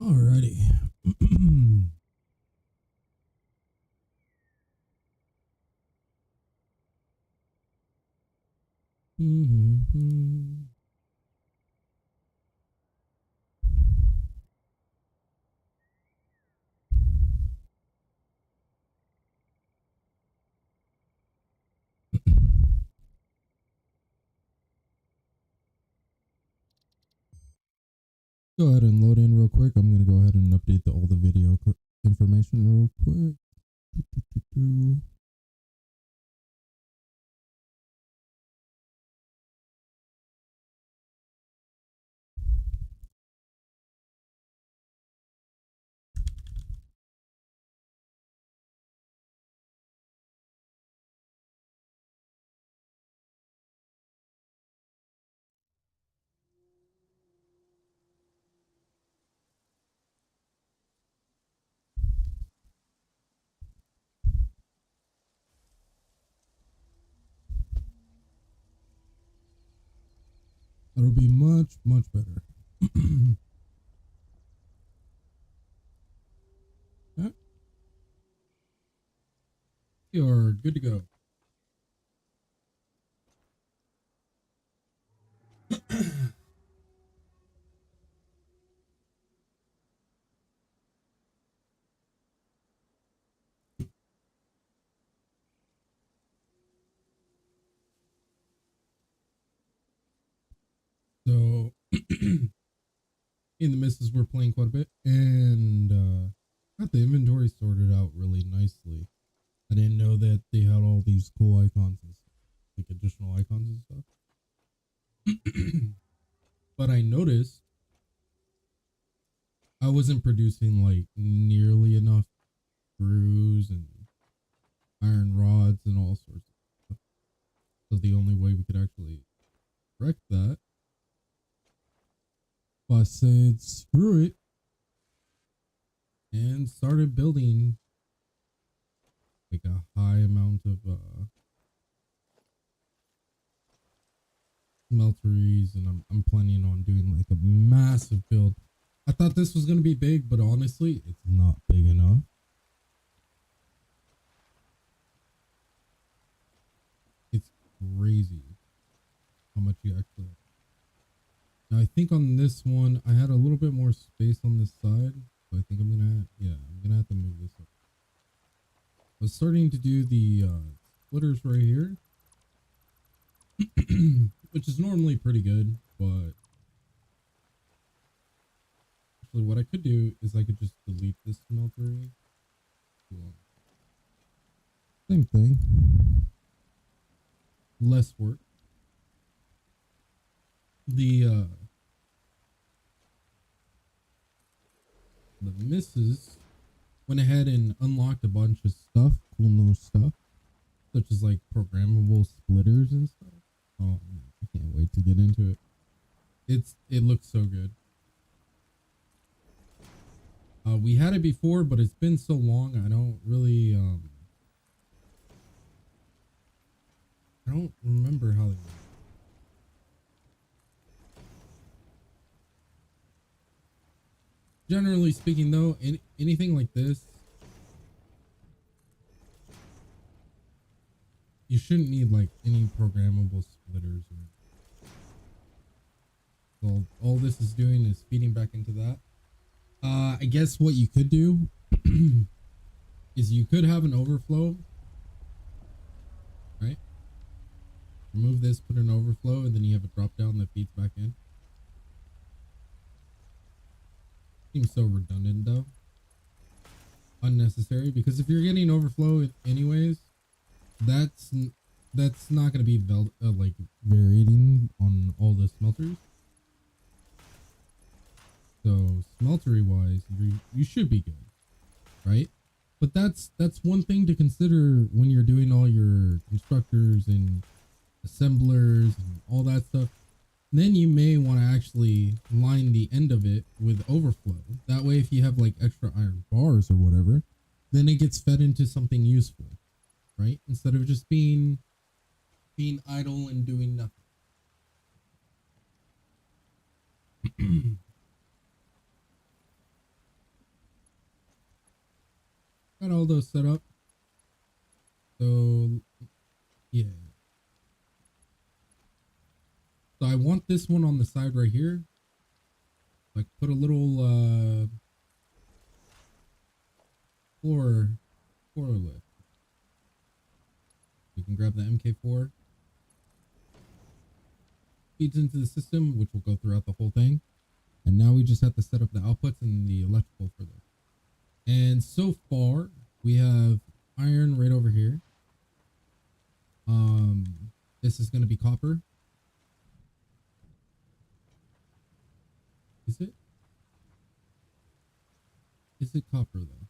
Alrighty. Go ahead and load in real quick. I'm gonna go ahead and update all the video information real quick. That'll be much, much better. Right. You're good to go. So, in the misses, we're playing quite a bit, and got the inventory sorted out really nicely. I didn't know that they had all these cool icons and stuff, like additional icons and stuff. But I noticed I wasn't producing like nearly enough screws and iron rods and all sorts of stuff. So the only way we could actually correct that, I said screw it and started building like a high amount of smelteries, and I'm planning on doing like a massive build. I thought this was gonna be big, but honestly, it's not big enough. It's crazy how much you actually have. Now I think on this one I had a little bit more space on this side, so I think I'm gonna have to move this up. I was starting to do the splitters right here, which is normally pretty good, but actually what I could do is I could just delete this smeltery. Same thing, less work. The misses went ahead and unlocked a bunch of stuff, cool new stuff, such as like programmable splitters and stuff. Oh man, I can't wait to get into it. It looks so good. We had it before, but it's been so long. I don't remember how they work. Generally speaking, though, anything like this, you shouldn't need like any programmable splitters. All this is doing is feeding back into that. I guess what you could do is you could have an overflow, right? Remove this, put an overflow, and then you have a drop down that feeds back in. Seems so redundant though. Unnecessary, because if you're getting overflow anyways, that's that's not going to be like varying on all the smelters. So smeltery wise, you should be good, right? But that's one thing to consider when you're doing all your constructors and assemblers and all that stuff. Then you may want to actually line the end of it with overflow. That way, if you have like extra iron bars or whatever, then it gets fed into something useful, right? Instead of just being idle and doing nothing. got all those set up. So yeah. So I want this one on the side right here. Like put a little floor lift. We can grab the MK4. Feeds into the system, which will go throughout the whole thing. And now we just have to set up the outputs and the electrical for this. And so far, we have iron right over here. This is going to be copper. Is it? Is it copper though?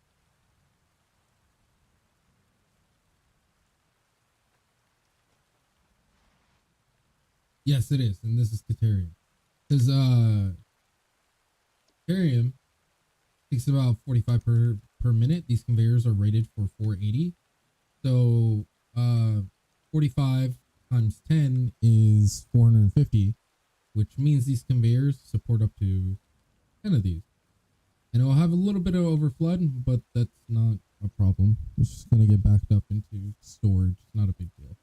Yes, it is. And this is Caterium. Because Caterium takes about 45 per minute. These conveyors are rated for 480. So 45 times 10 is 450, which means these conveyors support up to 10 of these. And it will have a little bit of overflood, but that's not a problem. It's just going to get backed up into storage. It's not a big deal.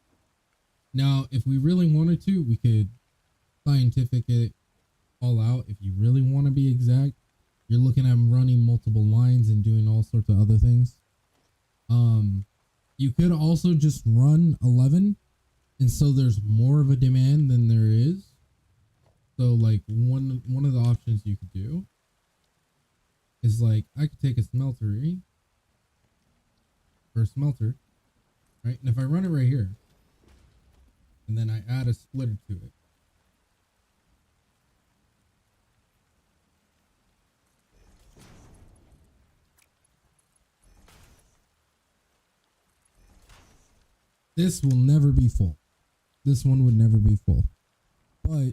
Now, if we really wanted to, we could scientific it all out. If you really want to be exact, you're looking at running multiple lines and doing all sorts of other things. You could also just run 11, and so there's more of a demand than there is. So like one of the options you could do is like I could take a smeltery or a smelter, right? And if I run it right here, and then I add a splitter to it, this will never be full. This one would never be full, but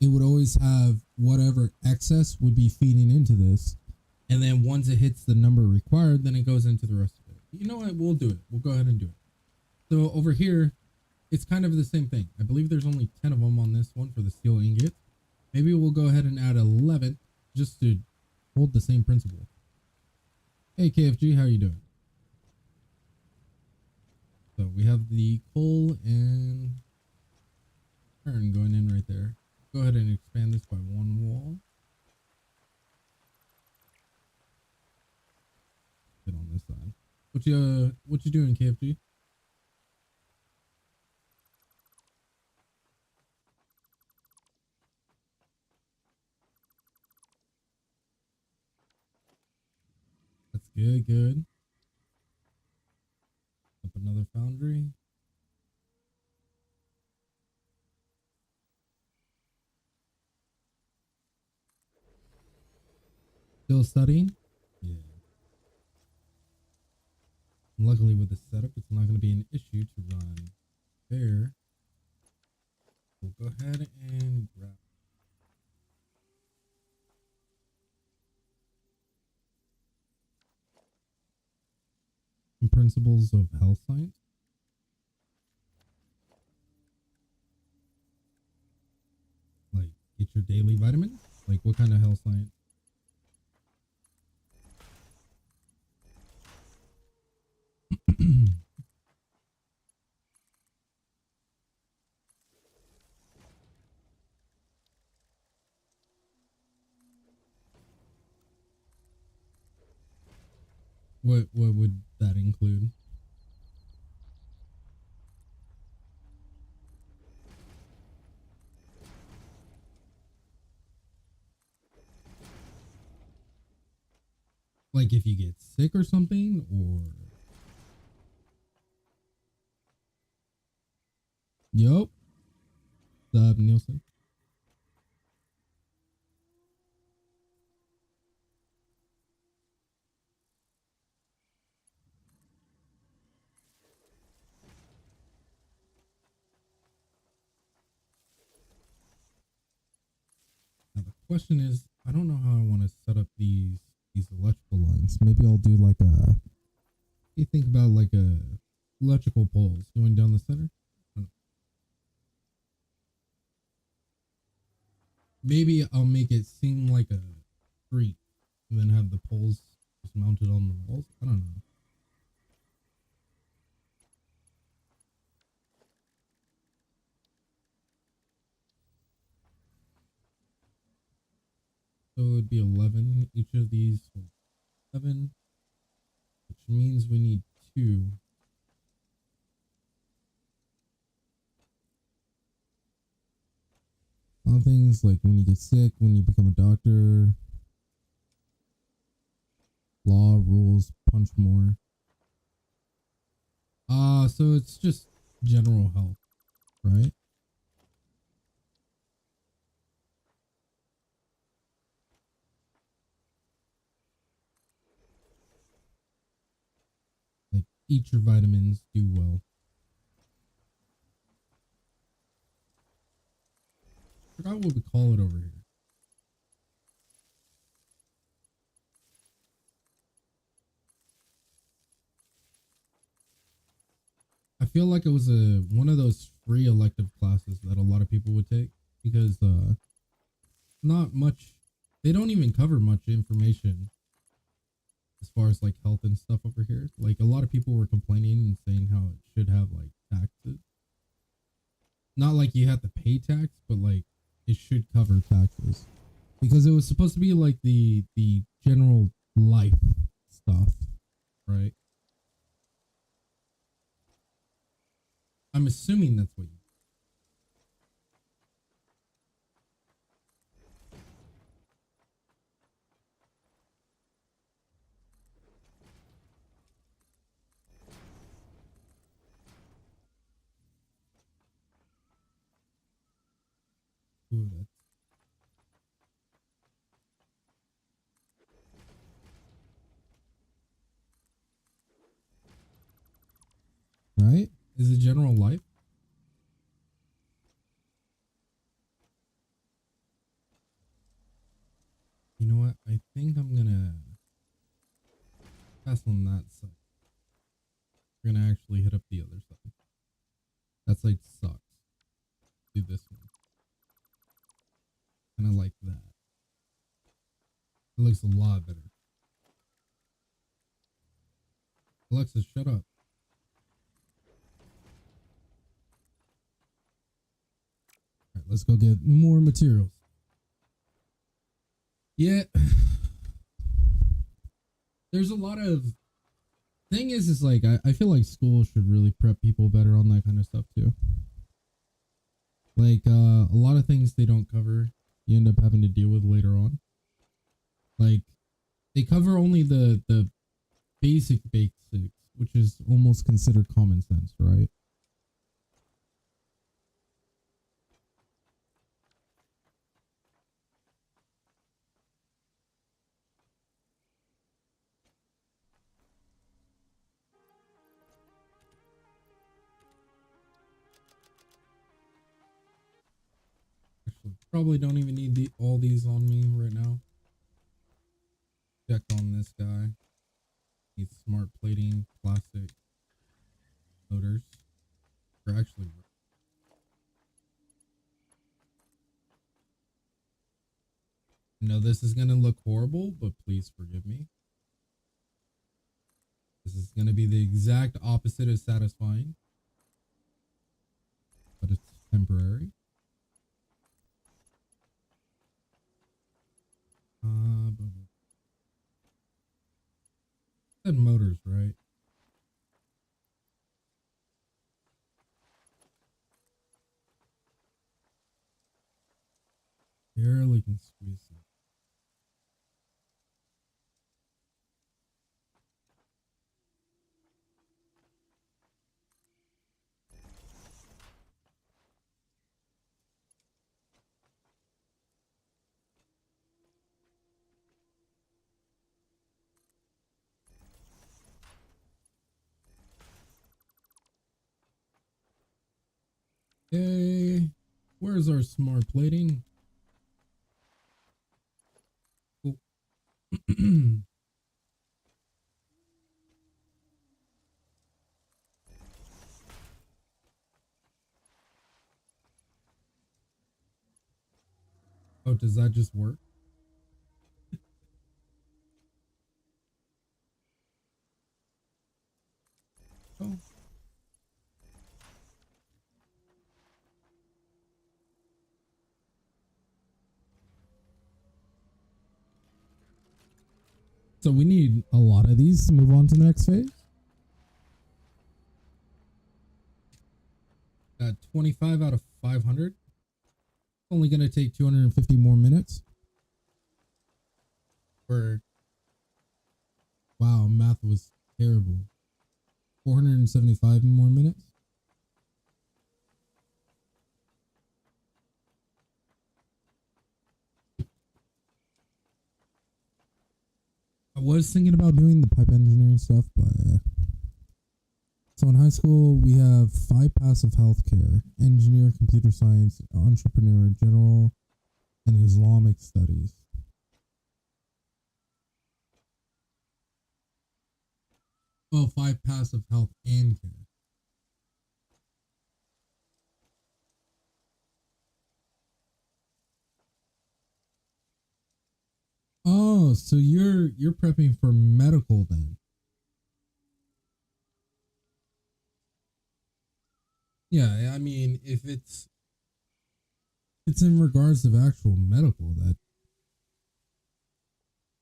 it would always have whatever excess would be feeding into this. And then once it hits the number required, then it goes into the rest of it. You know what? We'll do it. We'll go ahead and do it. So over here, it's kind of the same thing. I believe there's only 10 of them on this one for the steel ingot. Maybe we'll go ahead and add 11 just to hold the same principle. Hey, KFG, how you doing? So we have the coal and iron going in right there. Go ahead and expand this by one wall. Get on this side. What you doing, KFG? That's good, good. Up another foundry. Still studying? Yeah. Luckily with the setup, it's not going to be an issue to run there. We'll go ahead and grab some principles of health science. Like get your daily vitamins. Like what kind of health science? What would that include? Like if you get sick or something, or yup. What's up, Nielsen? Now the question is, I don't know how I want to set up these electrical lines. Maybe I'll do like a. You think about like a electrical poles going down the center. Maybe I'll make it seem like a street, and then have the poles just mounted on the walls. I don't know. So it would be 11. Each of these will be 7, which means we need 2. A lot of things like when you get sick, when you become a doctor, law, rules, punch more. So it's just general health, right? Like eat your vitamins, do well. Forgot what we call it over here. I feel like it was a one of those free elective classes that a lot of people would take because not much they don't even cover much information as far as like health and stuff over here. Like a lot of people were complaining and saying how it should have like taxes. Not like you have to pay tax, but like it should cover taxes. Because it was supposed to be like the general life stuff, right? I'm assuming that's what you. Ooh, that's right. Is it general life? You know what? I think I'm gonna pass on that side. We're gonna actually hit up the other side. That side sucks. Do this one. Kind of like that. It looks a lot better. Alexa, shut up. All right, let's go get more materials. Yeah. There's a lot of thing is like I feel like school should really prep people better on that kind of stuff too. Like a lot of things they don't cover, you end up having to deal with later on. Like they cover only the basic basics, which is almost considered common sense, right? Actually, probably don't even need all these on me right now. Check on this guy. Needs smart plating, plastic motors. Or actually, no, this is gonna look horrible, but please forgive me. This is gonna be the exact opposite of satisfying, but it's temporary. But said motors, right? Barely can squeeze it. Hey, where's our smart plating? Oh. Oh, does that just work? Oh, So we need a lot of these to move on to the next phase. Got 25 out of 500. Only going to take 250 more minutes. Wow, math was terrible. 475 more minutes. I was thinking about doing the pipe engineering stuff, but so in high school we have 5 paths of healthcare: engineer, computer science, entrepreneur, general, and Islamic studies. Oh, 5 paths of health and care. Oh, so you're prepping for medical then? Yeah, I mean, if it's in regards of actual medical, that's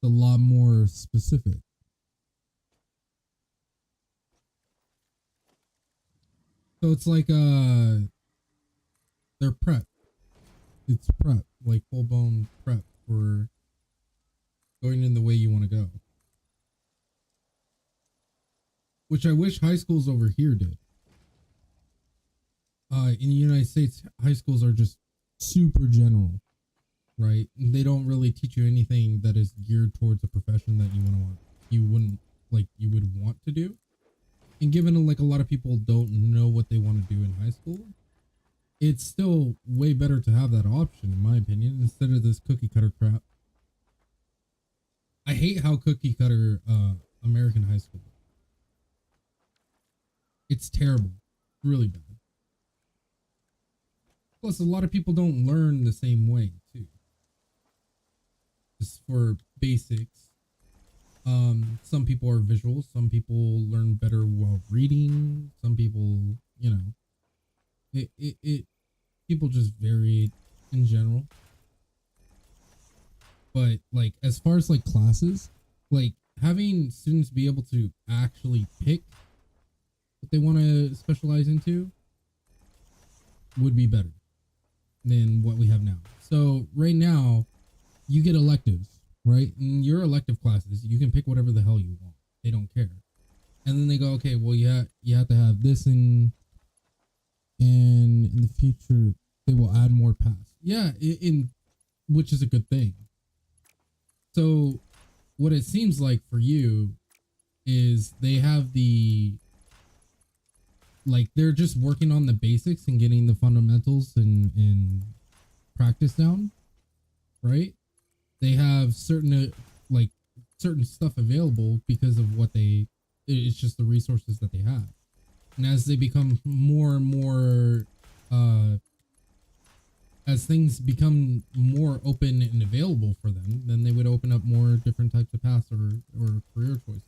a lot more specific. So it's like they're prep. It's prep, like full blown prep for going in the way you want to go. Which I wish high schools over here did. In the United States, high schools are just super general, right? And they don't really teach you anything that is geared towards a profession that you would want to do. And given like a lot of people don't know what they want to do in high school, it's still way better to have that option, in my opinion, instead of this cookie cutter crap. I hate how cookie cutter American high school. It's terrible, really bad. Plus, a lot of people don't learn the same way too. Just for basics. Some people are visual. Some people learn better while reading. Some people, it people just vary in general. But like as far as like classes, like having students be able to actually pick what they want to specialize into would be better than what we have now. So right now, you get electives, right? In your elective classes, you can pick whatever the hell you want. They don't care. And then they go, okay, well, you have to have this and in the future they will add more paths. Yeah, in which is a good thing. So what it seems like for you is they have they're just working on the basics and getting the fundamentals and practice down, right? They have certain stuff available because of it's just the resources that they have. And as they become more and more as things become more open and available for them, then they would open up more different types of paths or career choices.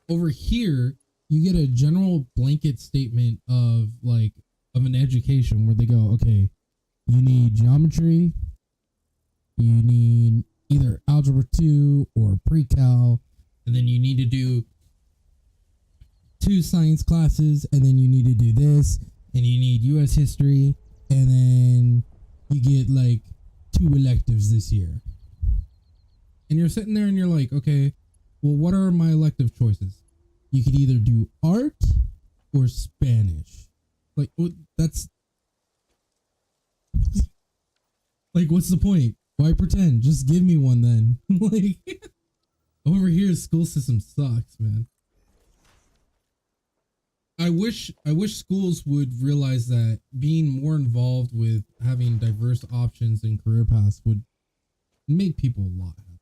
Over here, you get a general blanket statement of an education where they go, okay, you need geometry, you need either algebra 2 or pre-cal, and then you need to do 2 science classes, and then you need to do this, and you need US history, and then you get 2 electives this year. And you're sitting there and you're like, okay, well, what are my elective choices? You could either do art or Spanish. That's what's the point? Why pretend? Just give me one then. Over here, school system sucks, man. I wish schools would realize that being more involved with having diverse options and career paths would make people a lot happier,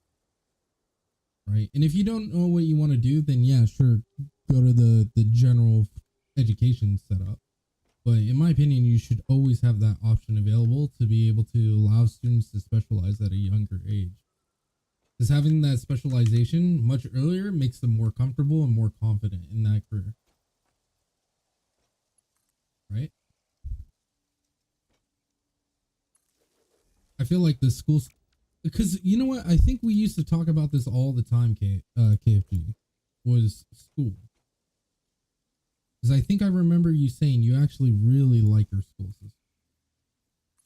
right? And if you don't know what you want to do, then yeah, sure, go to the general education setup. But in my opinion, you should always have that option available to be able to allow students to specialize at a younger age. Because having that specialization much earlier makes them more comfortable and more confident in that career. Right? I feel like the schools because you know what? I think we used to talk about this all the time. KFG was school. Because I think I remember you saying you actually really like your school system,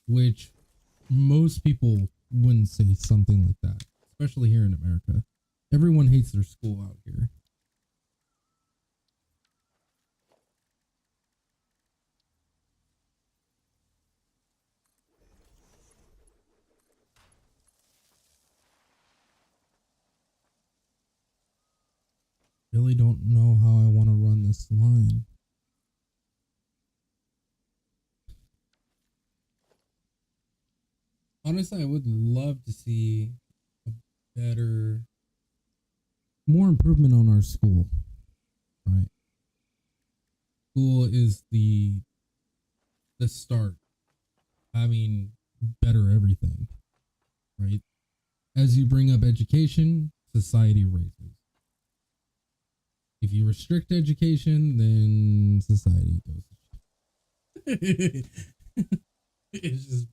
which most people wouldn't say something like that, especially here in America. Everyone hates their school out here. Really don't know how I want to run this line. Honestly, I would love to see a better, more improvement on our school, right? School is the start, having better everything, right? As you bring up education, society raises. If you restrict education, then society goes. It's just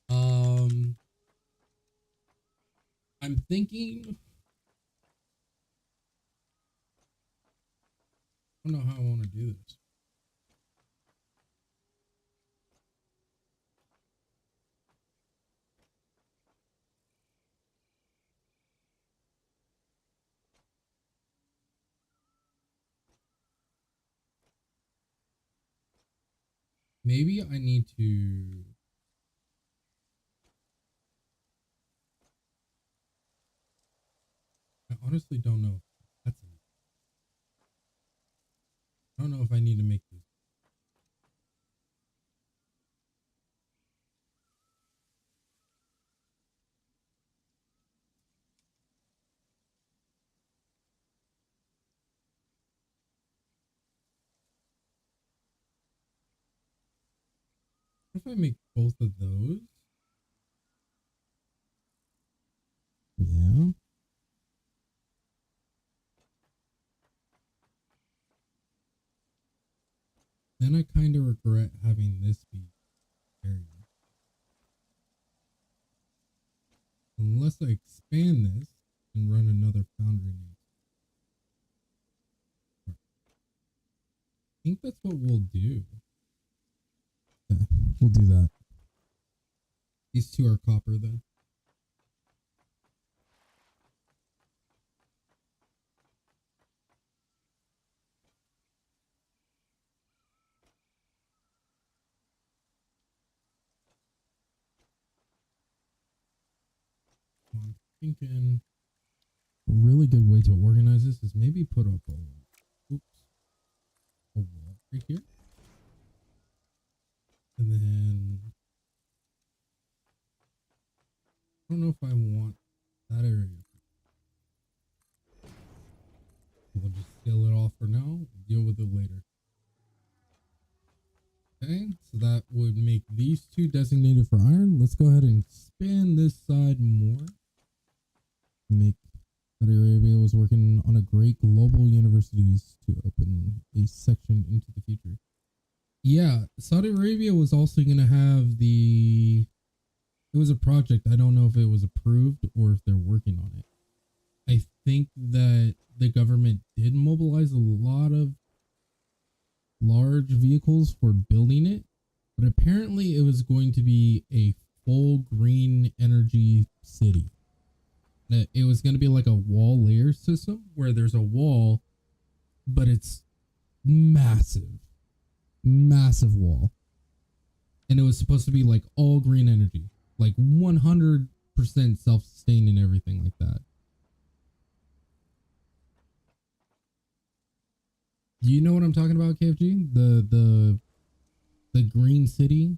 um I'm thinking I don't know how I want to do this. Maybe I need to I honestly don't know. That's I don't know if I need to make this. What if I make both of those? Yeah. Then I kind of regret having this be area. Unless I expand this and run another foundry name. I think that's what we'll do. Yeah, we'll do that. These two are copper then. I'm thinking a really good way to organize this is maybe put up oops, a wall right here. And then I don't know if I want that area. We'll just scale it off for now. Deal with it later. Okay, so that would make these two designated for iron. Let's go ahead and expand this side more. Make Saudi Arabia was working on a great global universities to open a section into the future. Yeah, Saudi Arabia was also going to have it was a project. I don't know if it was approved or if they're working on it. I think that the government did mobilize a lot of large vehicles for building it, but apparently it was going to be a full green energy city. It was going to be like a wall layer system where there's a wall, but it's massive, massive wall. And it was supposed to be like all green energy, like 100% self sustaining and everything like that. Do you know what I'm talking about, KFG? The green city.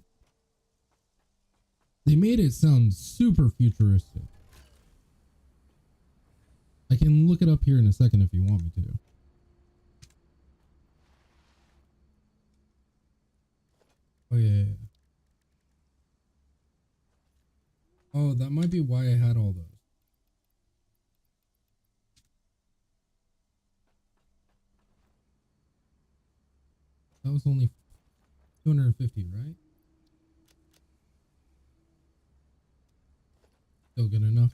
They made it sound super futuristic. I can look it up here in a second if you want me to. Oh yeah, yeah. Oh, that might be why I had all those. That was only 250, right? Still good enough.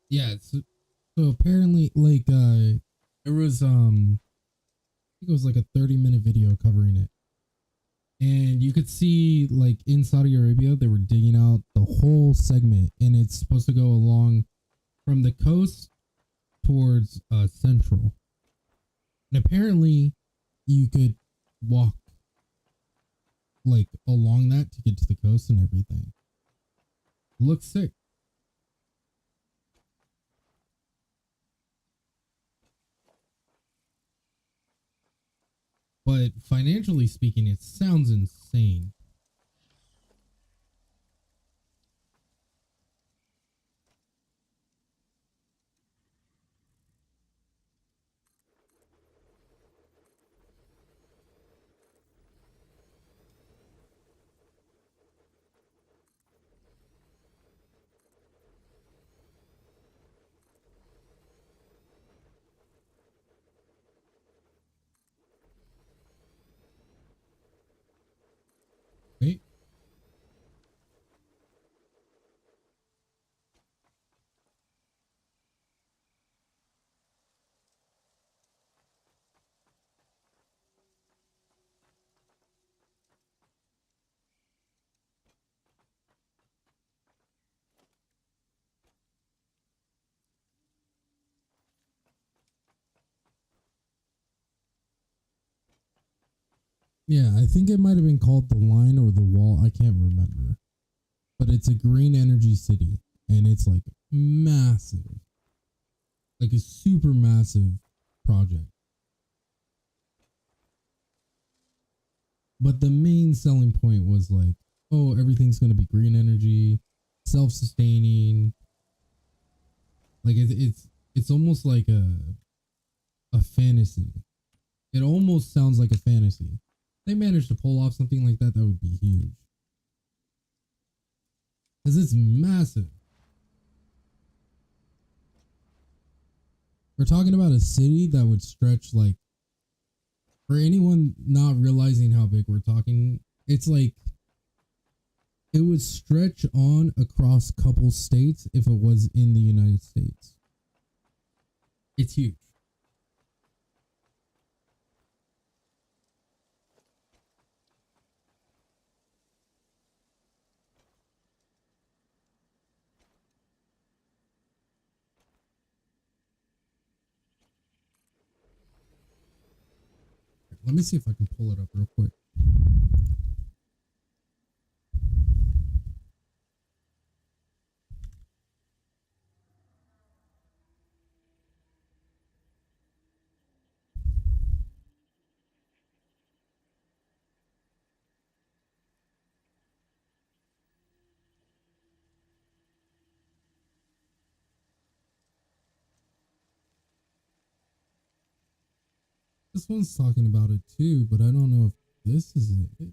Yeah. So apparently, like, there was I think it was like a 30-minute video covering it, and you could see like in Saudi Arabia they were digging out the whole segment, and it's supposed to go along from the coast towards central, and apparently you could walk like along that to get to the coast and everything. Looks sick. But financially speaking, it sounds insane. Right? Yeah, I think it might have been called the line or the wall. I can't remember. But it's a green energy city, and it's like massive. Like a super massive project. But the main selling point was like, oh, everything's going to be green energy, self-sustaining. Like it's almost like a fantasy. It almost sounds like a fantasy. They managed to pull off something like that, that would be huge. Because it's massive. We're talking about a city that would stretch like, for anyone not realizing how big we're talking, it's like it would stretch on across couple states if it was in the United States. It's huge. Let me see if I can pull it up real quick. This one's talking about it too, but I don't know if this is it.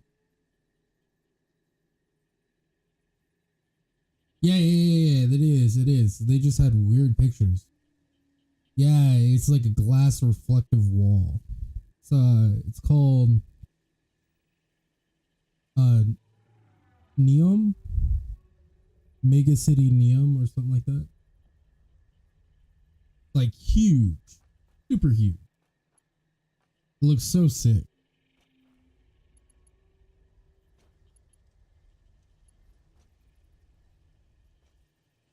Yeah. That is. It is. They just had weird pictures. Yeah, it's like a glass reflective wall. It's called uh Neom, Mega City Neom or something like that. Like huge, super huge. It looks so sick.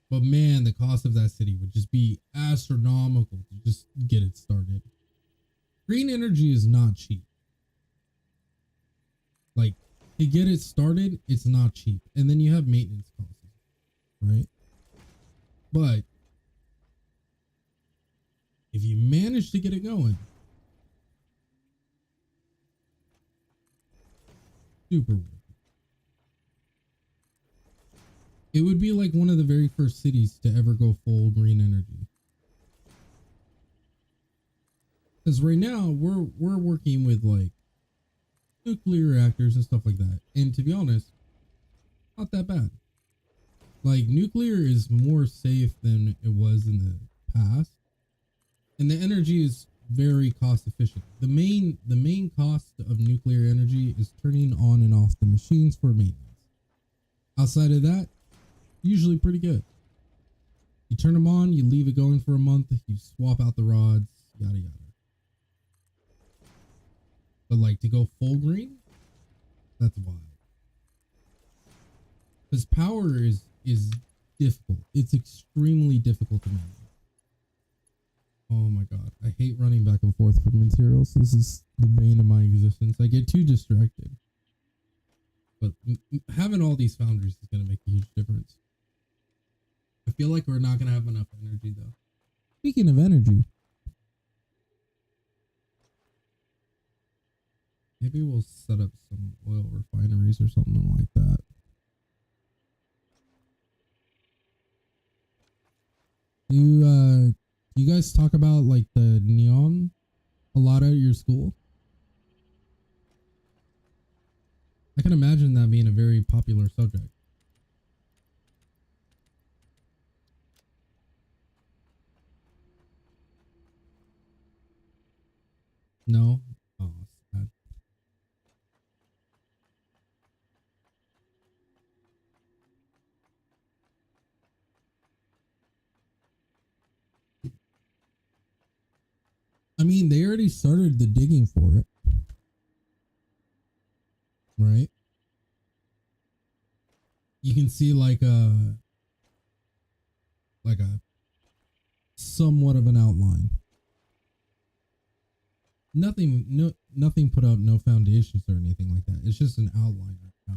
But man, the cost of that city would just be astronomical to just get it started. Green energy is not cheap. Like to get it started, it's not cheap. And then you have maintenance costs, right? But if you manage to get it going, super worth it. It would be like one of the very first cities to ever go full green energy. Because right now we're working with like nuclear reactors and stuff like that. And to be honest, not that bad. Like nuclear is more safe than it was in the past. And the energy is very cost efficient. The main cost of nuclear energy is turning on and off the machines for maintenance. Outside of that, usually pretty good. You turn them on, you leave it going for a month, you swap out the rods, yada yada. But like to go full green, that's wild. Because power is difficult. It's extremely difficult to manage. Oh my god, I hate running back and forth for materials. This is the bane of my existence. I get too distracted. But having all these foundries is going to make a huge difference. I feel like we're not going to have enough energy though. Speaking of energy, maybe we'll set up some oil refineries or something like that. You guys talk about like the neon a lot at your school? I can imagine that being a very popular subject. No? Oh, sad. I mean, they already started the digging for it, right? You can see like a somewhat of an outline. Nothing put out, no foundations or anything like that. It's just an outline right now.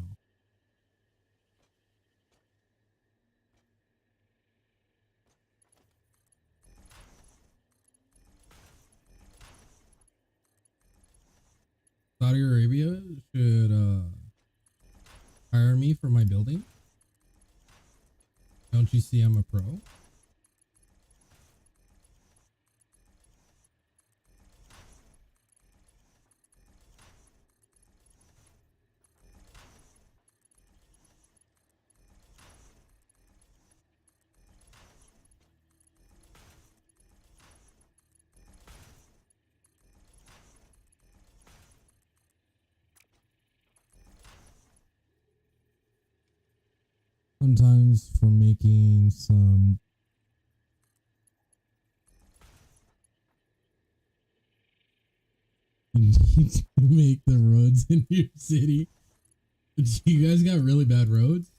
Saudi Arabia should hire me for my building. Don't you see I'm a pro? Sometimes for making some you need to make the roads in your city. You guys got really bad roads?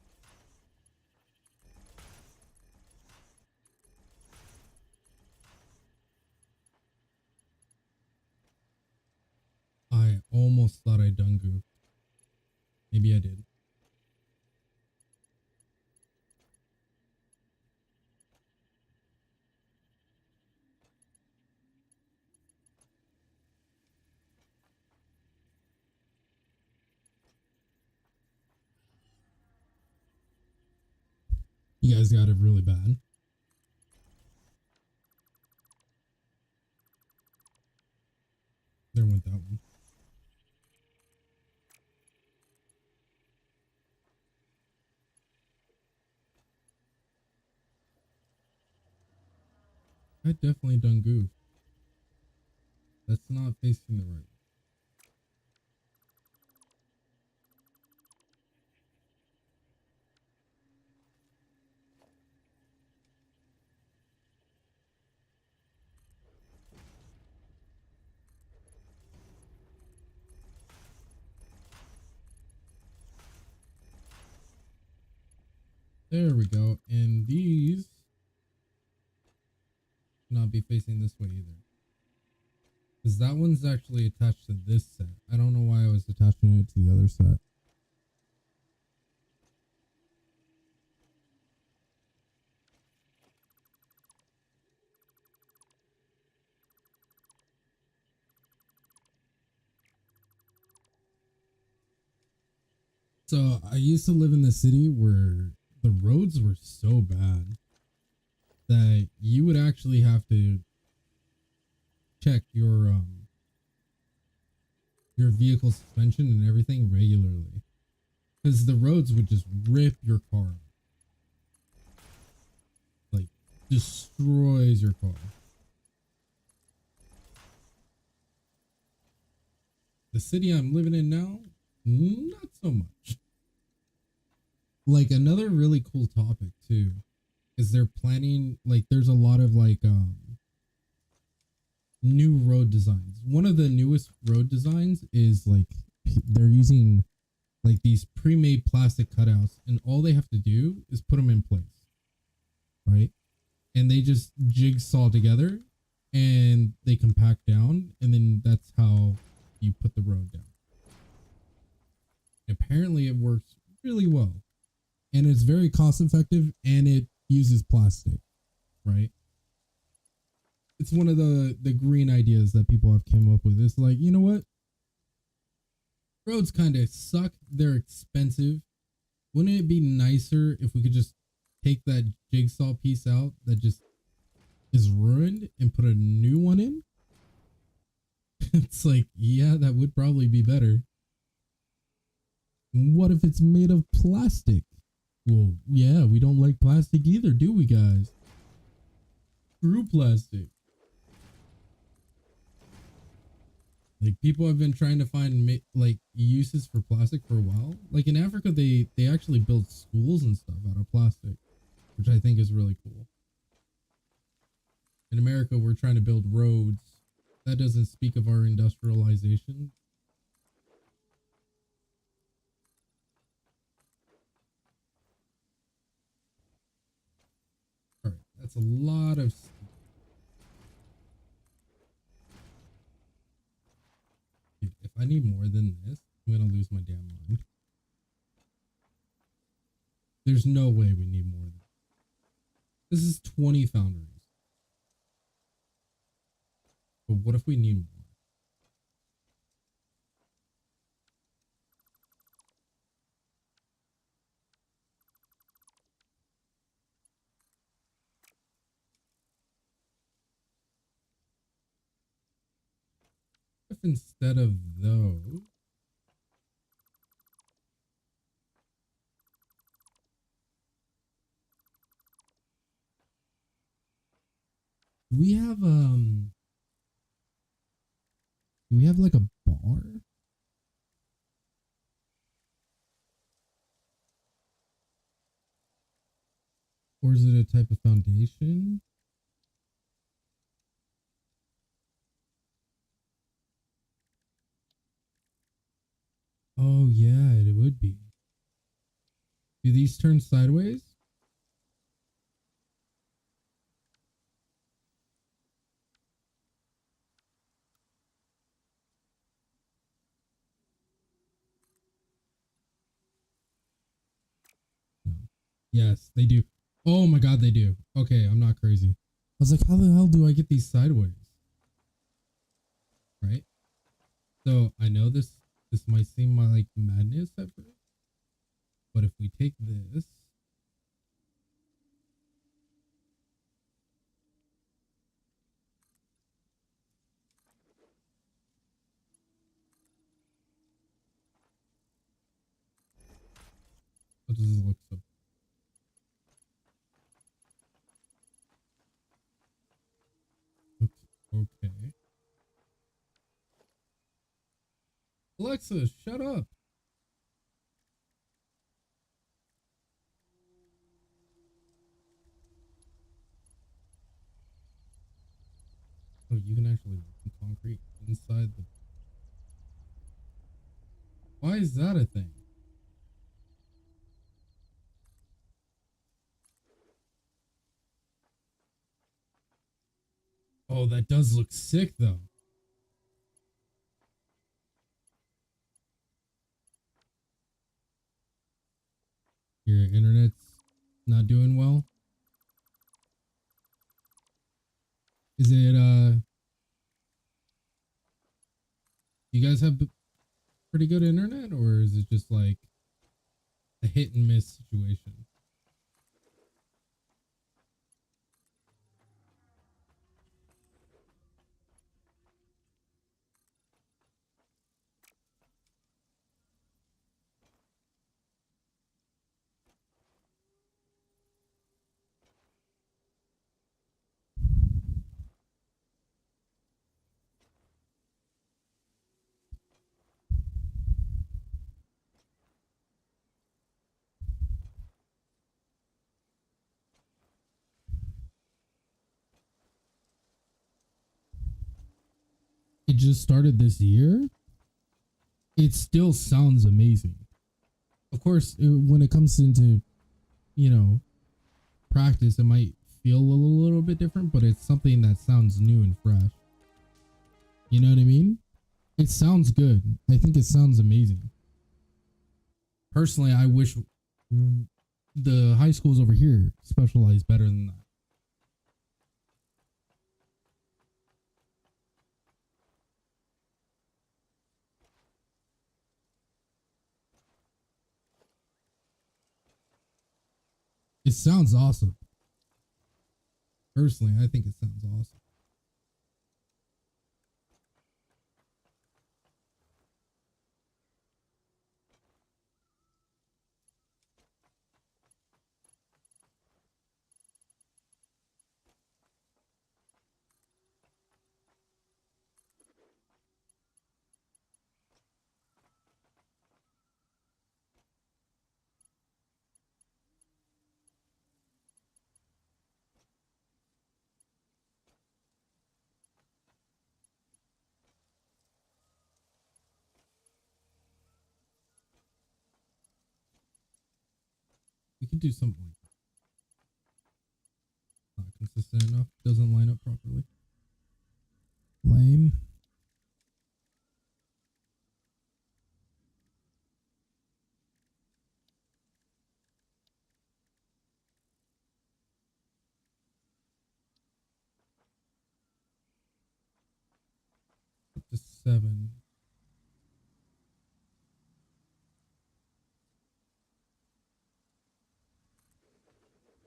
I almost thought I'd done goofed. Maybe I did. You guys got it really bad. There went that one. I definitely done goof. That's not facing the right. There we go. And these not be facing this way either. Because that one's actually attached to this set. I don't know why I was attaching it to the other set. So I used to live in the city where the roads were so bad that you would actually have to check your vehicle suspension and everything regularly because the roads would just rip your car, like destroys your car. The city I'm living in now, not so much. Like another really cool topic too is they're planning like there's a lot of like new road designs. One of the newest road designs is like they're using like these pre-made plastic cutouts and all they have to do is put them in place, right? And they just jigsaw together and they compact down and then that's how you put the road down. Apparently it works really well and it's very cost effective and it uses plastic, right? It's one of the green ideas that people have came up with. It's like, you know what? Roads kind of suck. They're expensive. Wouldn't it be nicer if we could just take that jigsaw piece out that just is ruined and put a new one in? It's like, yeah, that would probably be better. What if it's made of plastic? Well, yeah, we don't like plastic either, do we, guys? Screw plastic. Like people have been trying to find like uses for plastic for a while. Like in Africa, they actually build schools and stuff out of plastic, which I think is really cool. In America, we're trying to build roads. That doesn't speak of our industrialization. All right, that's a lot of. Dude, if I need more than this, I'm gonna lose my damn mind. There's no way we need more than this. Is 20 foundries. But what if we need more? If instead of those, we have do we have like a bar? Or is it a type of foundation? Oh yeah, it would be. Do these turn sideways? No. Yes, they do. Oh my god, they do. Okay, I'm not crazy. I was like, how the hell do I get these sideways? Right? So I know this might seem like madness at first, but if we take this, how does this look so? Okay. Alexa, shut up. Oh, you can actually run concrete inside the. Why is that a thing? Oh, that does look sick though. Your internet's not doing well. Is it you guys have pretty good internet or is it just like a hit and miss situation? just started this year, it still sounds amazing. Of course, when it comes into, you know, practice, it might feel a little bit different, but it's something that sounds new and fresh. You know what I mean? It sounds good. I think it sounds amazing. Personally, I wish the high schools over here specialize better than that. It sounds awesome. Personally, I think it sounds awesome. We could do something like that. Not consistent enough. Doesn't line up properly. Lame. Up to 7.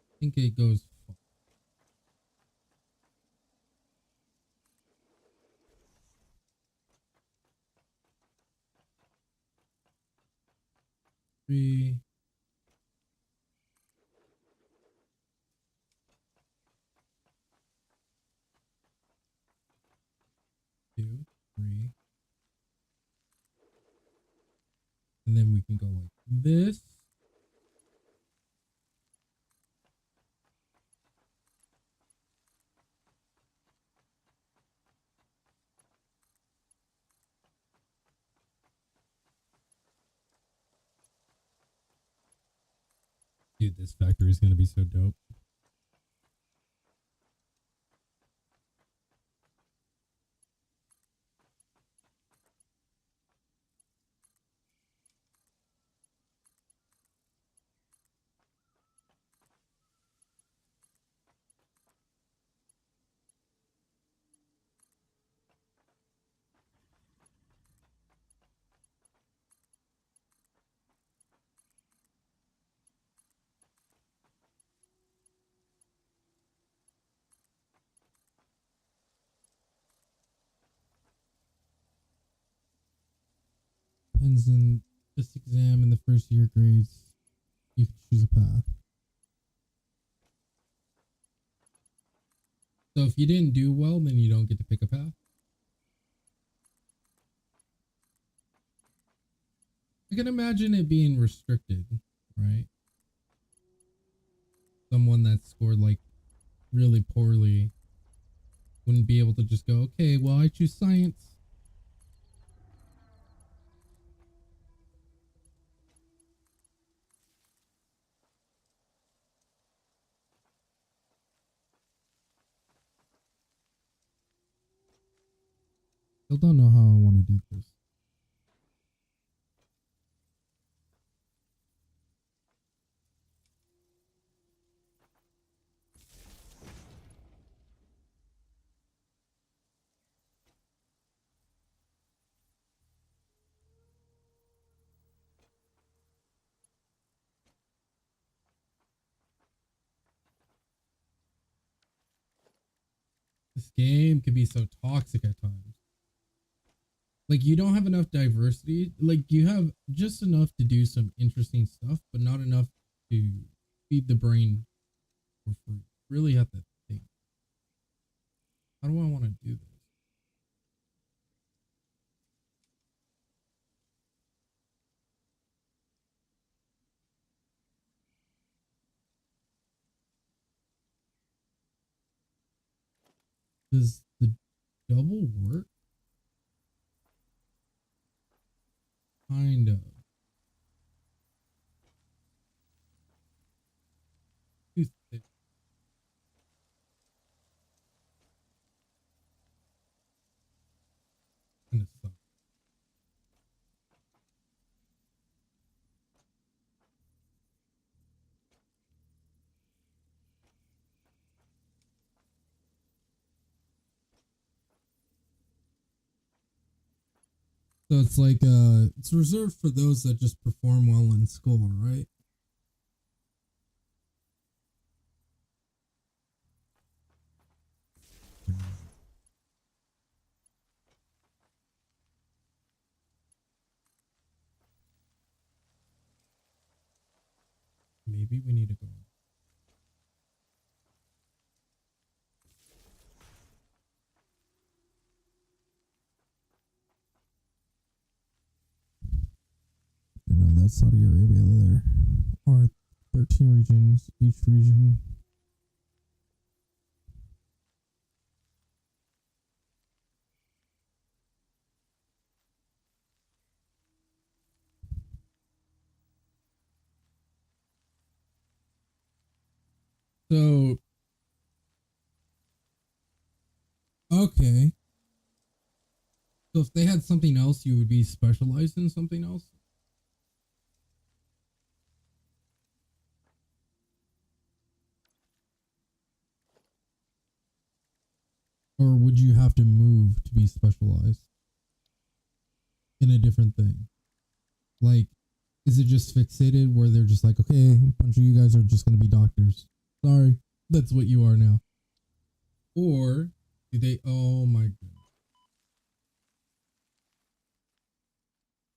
I think it goes 3, 2, 3, and then we can go like this. Dude, this factory is gonna be so dope. Depends on this exam in the first year grades. You can choose a path. So if you didn't do well, then you don't get to pick a path. I can imagine it being restricted, right? Someone that scored like really poorly wouldn't be able to just go, okay, well, I choose science. Still don't know how I want to do this. This game can be so toxic at times. Like you don't have enough diversity. Like you have just enough to do some interesting stuff, but not enough to feed the brain for free. Really have to think. How do I want to do this? Does the double work? So it's like it's reserved for those that just perform well in school, right? Maybe we need to go. You know, that's Saudi Arabia there. Or 13 regions, each region. So, okay. So if they had something else, you would be specialized in something else? Or would you have to move to be specialized in a different thing? Like, is it just fixated where they're just like, okay, a bunch of you guys are just going to be doctors? Sorry, that's what you are now. Or do they, oh my goodness.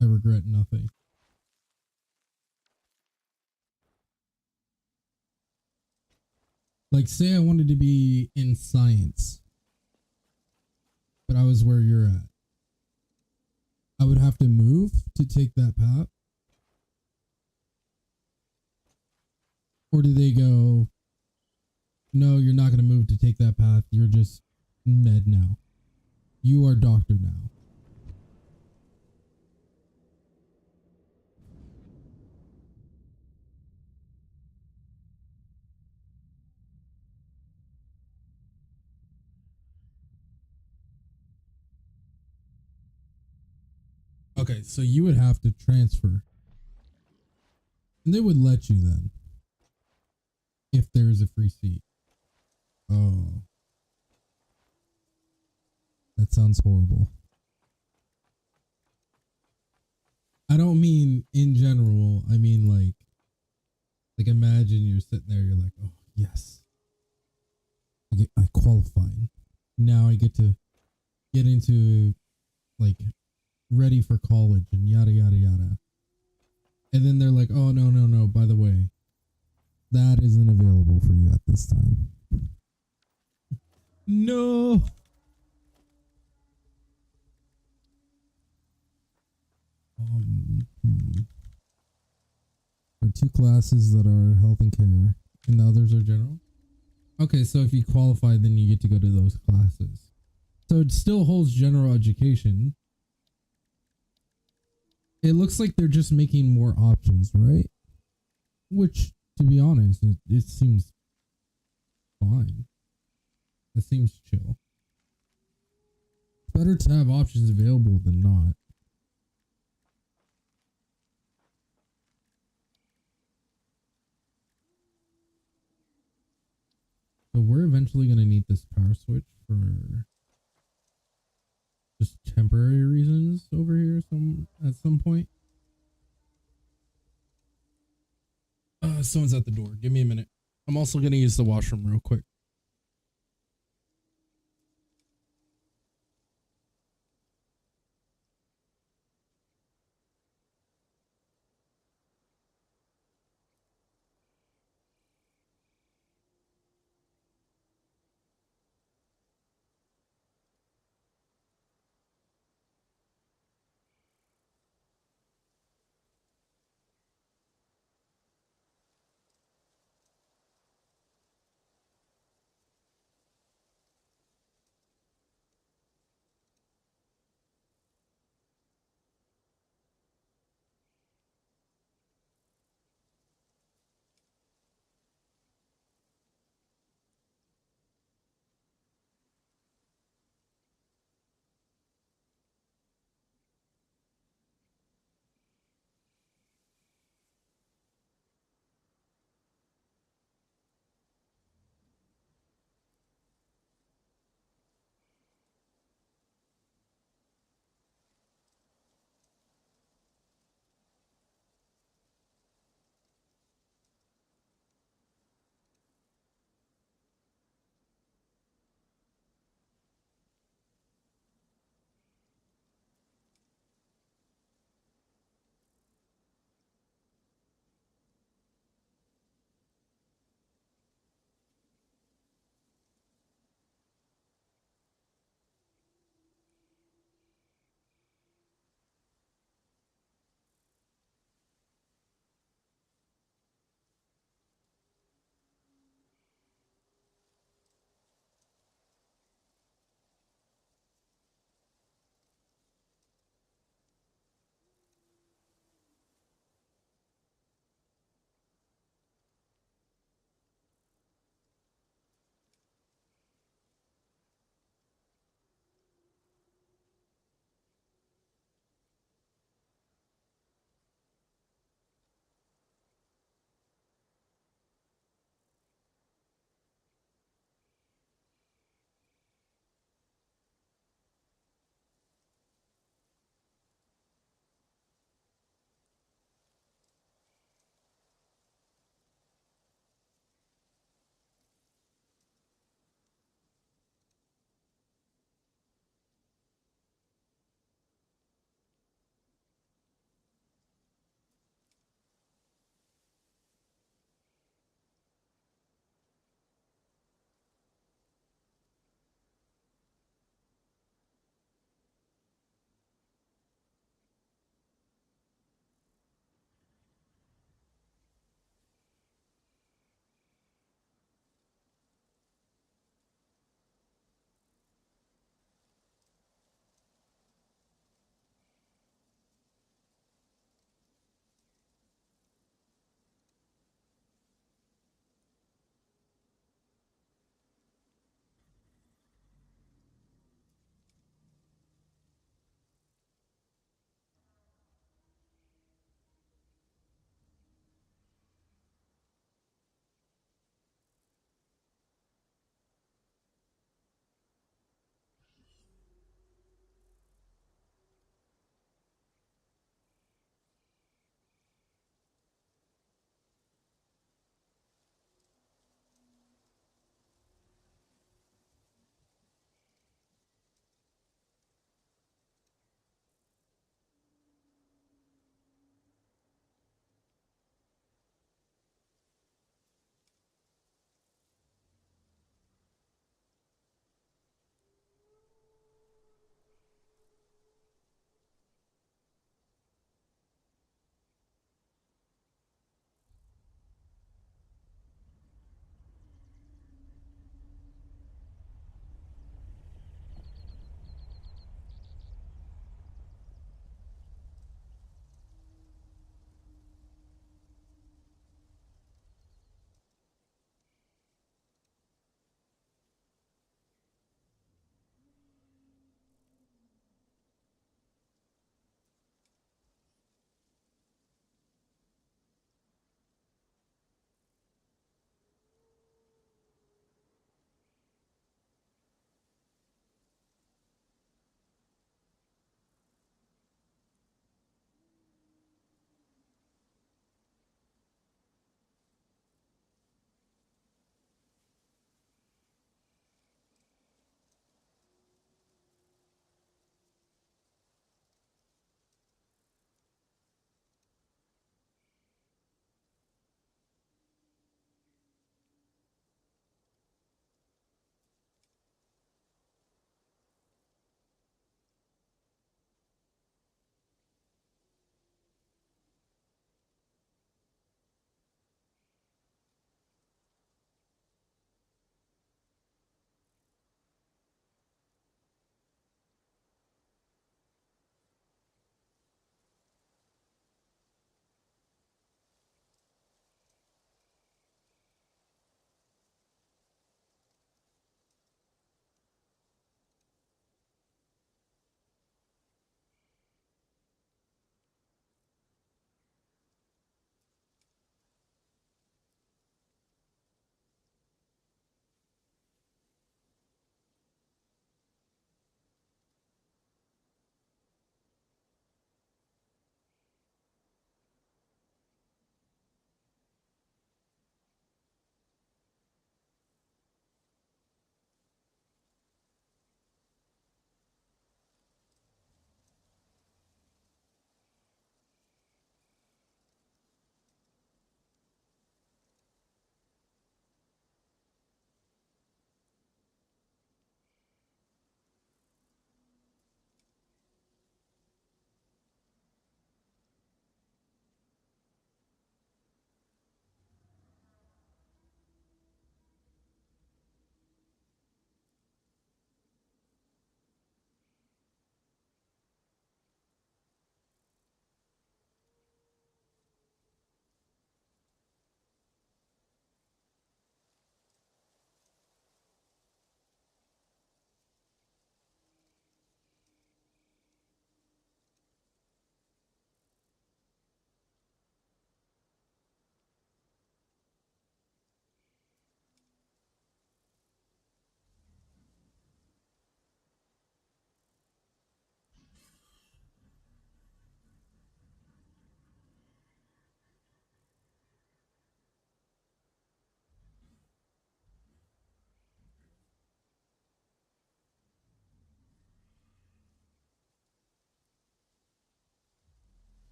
I regret nothing. Like, say I wanted to be in science, but I was where you're at. I would have to move to take that path? Or do they go, no, you're not going to move to take that path. You're just med now. You are doctor now. Okay, so you would have to transfer. And they would let you then. If there is a free seat. Oh. That sounds horrible. I don't mean in general. I mean like imagine you're sitting there, you're like, oh yes. I qualified. Now I get to get into like ready for college and yada yada yada. And then they're like, oh no no no, by the way, that isn't available for you at this time. No. There are two classes that are health and care, and the others are general. Okay, so if you qualify, then you get to go to those classes. So it still holds general education. It looks like they're just making more options, right? Which, to be honest, it seems fine. It seems chill. Better to have options available than not. So we're eventually going to need this power switch for just temporary reasons over here at some point. Someone's at the door. Give me a minute. I'm also going to use the washroom real quick.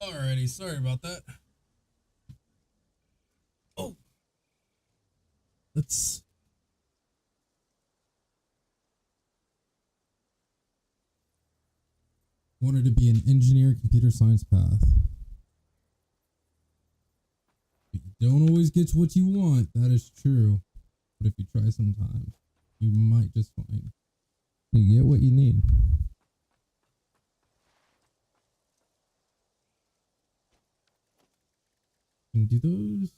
Alrighty, sorry about that. Oh, let's. Wanted to be an engineer, computer science path. But you don't always get what you want. That is true. But if you try sometimes, you might just find you get what you need. And do those.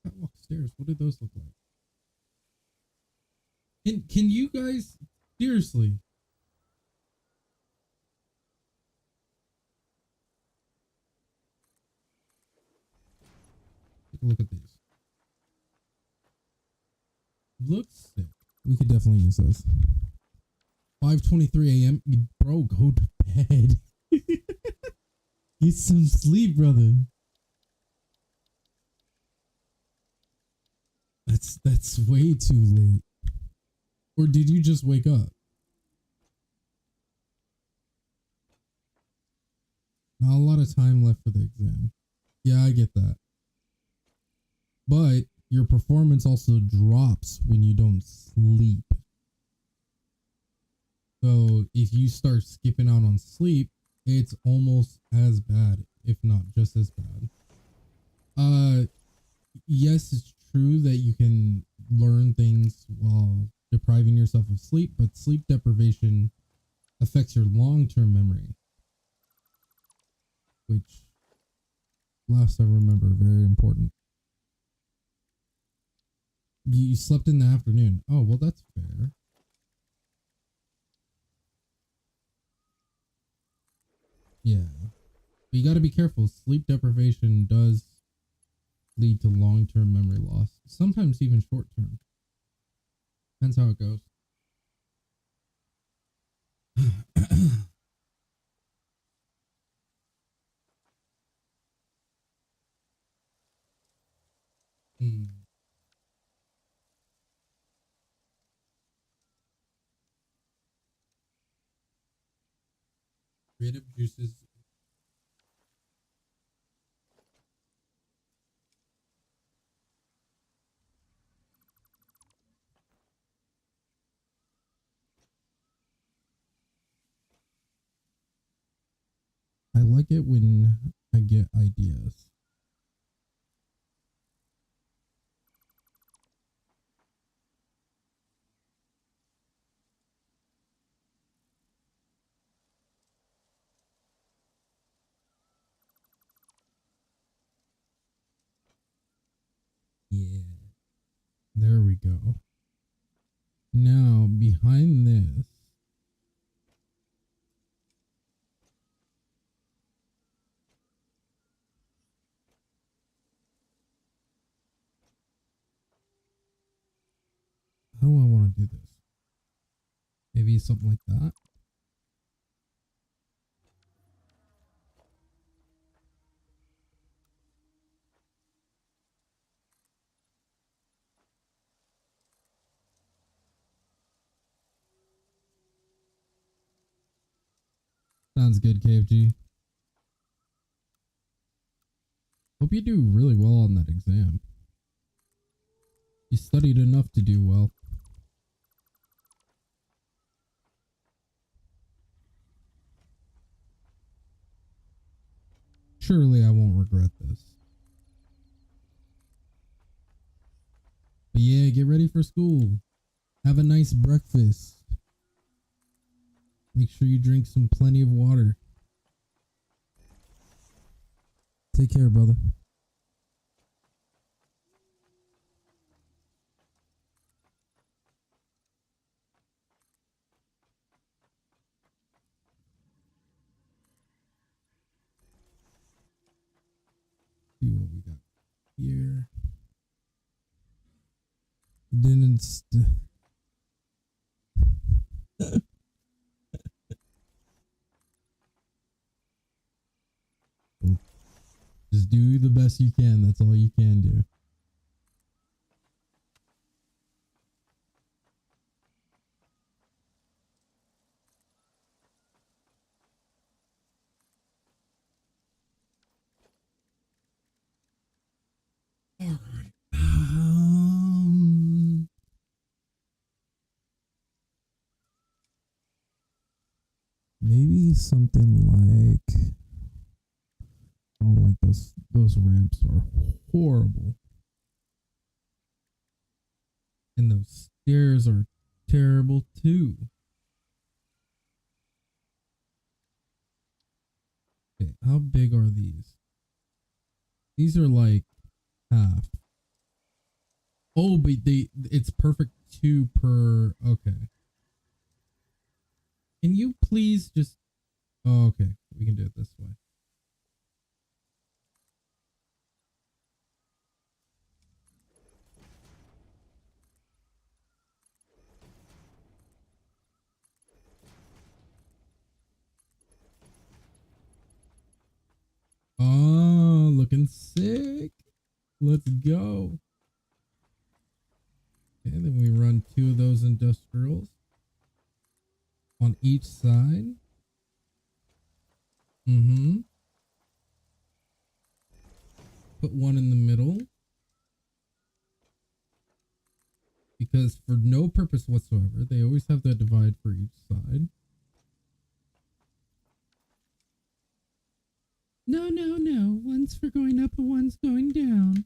Catwalk stairs. What did those look like? Can you guys seriously? Take a look at these. Looks sick. We could definitely use those. 5:23 a.m. Bro, go to bed. Get some sleep, brother. That's way too late. Or did you just wake up? Not a lot of time left for the exam. Yeah, I get that. But your performance also drops when you don't sleep. So if you start skipping out on sleep, it's almost as bad, if not just as bad. Yes, it's true that you can learn things while depriving yourself of sleep, but sleep deprivation affects your long-term memory, which, last I remember, very important. You slept in the afternoon. Oh, well, that's fair. Yeah. But you got to be careful. Sleep deprivation does lead to long-term memory loss, sometimes even short-term. Depends how it goes. Hmm. Creative juices. I like it when I get ideas. Yeah. There we go. Now, behind this, how do I want to do this? Maybe something like that. Sounds good, KFG. Hope you do really well on that exam. You studied enough to do well. Surely I won't regret this. But yeah, get ready for school. Have a nice breakfast. Make sure you drink some plenty of water. Take care, brother. See what we got here. Didn't just do the best you can. That's all you can do. maybe something like, oh, like those ramps are horrible. And those stairs are terrible too. Okay, how big are these? These are like half. Oh, but it's perfect 2 per. Okay. Can you please just? Oh, okay. We can do it this way. Oh, looking sick. Let's go. Okay, then we run 2 of those industrials on each side. Mm-hmm. Put one in the middle. Because for no purpose whatsoever, they always have that divide for each side. No, no, no. One's for going up and one's going down.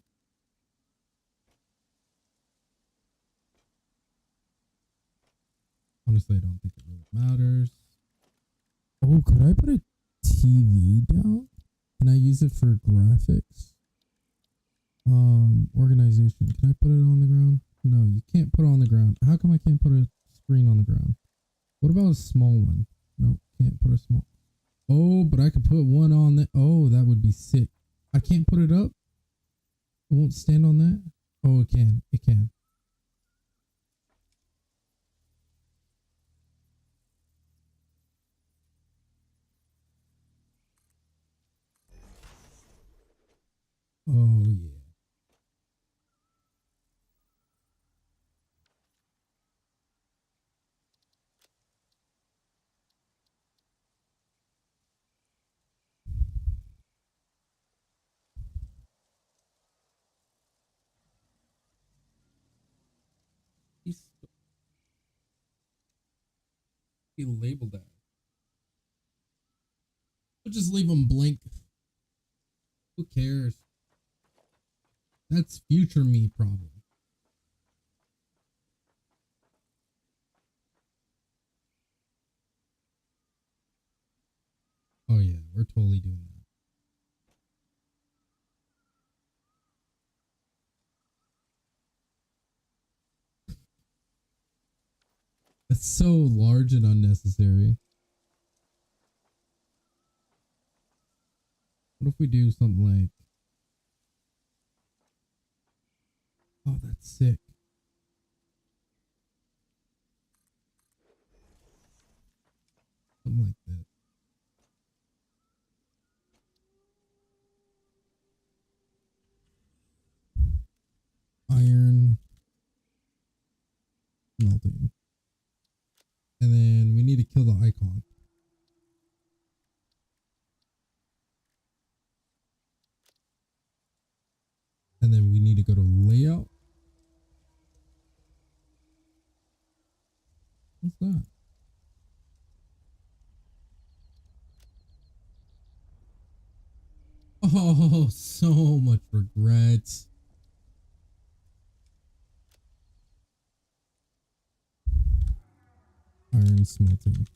Honestly, I don't think it really matters. Oh, could I put a TV down? Can I use it for graphics? Organization. Can I put it on the ground? No, you can't put it on the ground. How come I can't put a screen on the ground? What about a small one? Nope, can't put a small. Oh, but I could put one on that. Oh, that would be sick. I can't put it up. It won't stand on that. Oh, it can. It can. Oh, yeah. He labeled that. We'll just leave them blank. Who cares? That's future me problem. Oh yeah, we're totally doing that. That's so large and unnecessary. What if we do something like, oh, that's sick. Something like this. Iron melting. And then we need to kill the icon. And then we need to go to layout. What's that? Oh, so much regret. Iron smelting.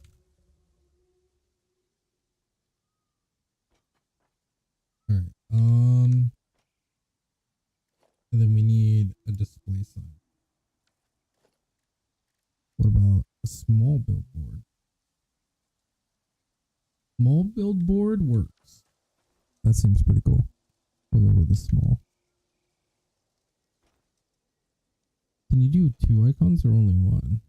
All right. And then we need a display sign. What about a small billboard? Small billboard works. That seems pretty cool. We'll go with the small. Can you do 2 icons or only 1?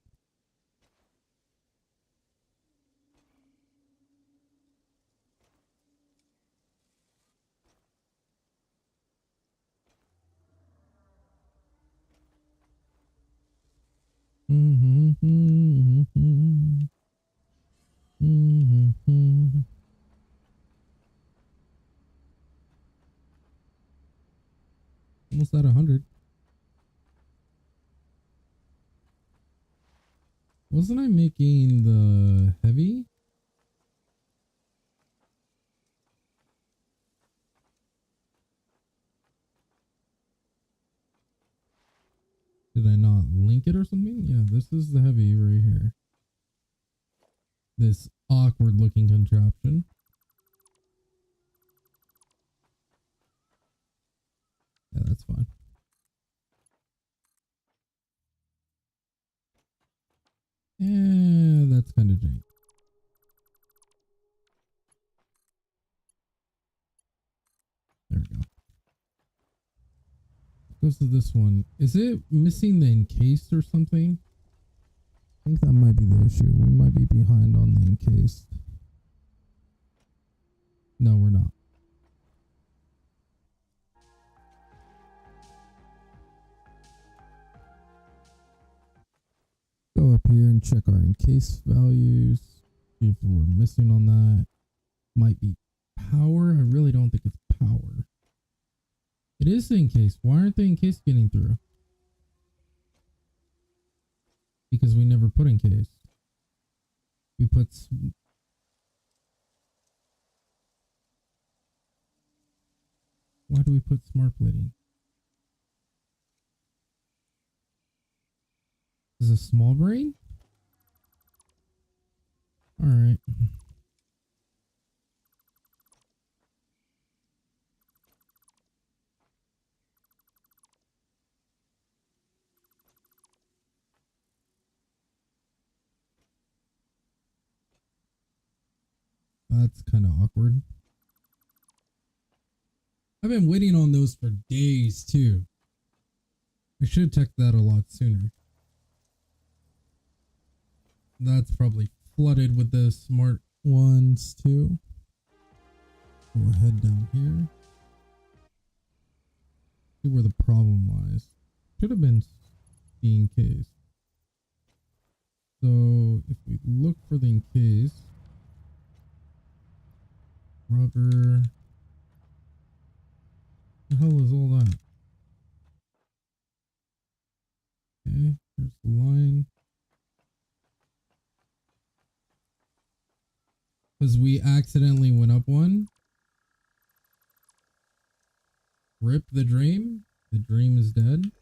Almost at 100. Wasn't I making the heavy? Did I not link it or something? Yeah, this is the heavy right here. This awkward looking contraption. Yeah, that's fine. Yeah, that's kind of jank. There we go. Goes to this one. Is it missing the encased or something? I think that might be the issue. We might be behind on the encased. No, we're not. Go up here and check our encased values. See if we're missing on that. Might be power. I really don't think it's power. It is the encased. Why aren't the encased getting through? Because we never put encased. We put... Why do we put smart plating? Is it small brain? Alright. That's kind of awkward. I've been waiting on those for days too. I should have checked that a lot sooner. That's probably flooded with the smart ones too. We'll head down here. See where the problem lies. Should have been the encased. So if we look for the encased, rubber. The hell is all that? Okay, there's the line. Because we accidentally went up one. Rip the dream. The dream is dead.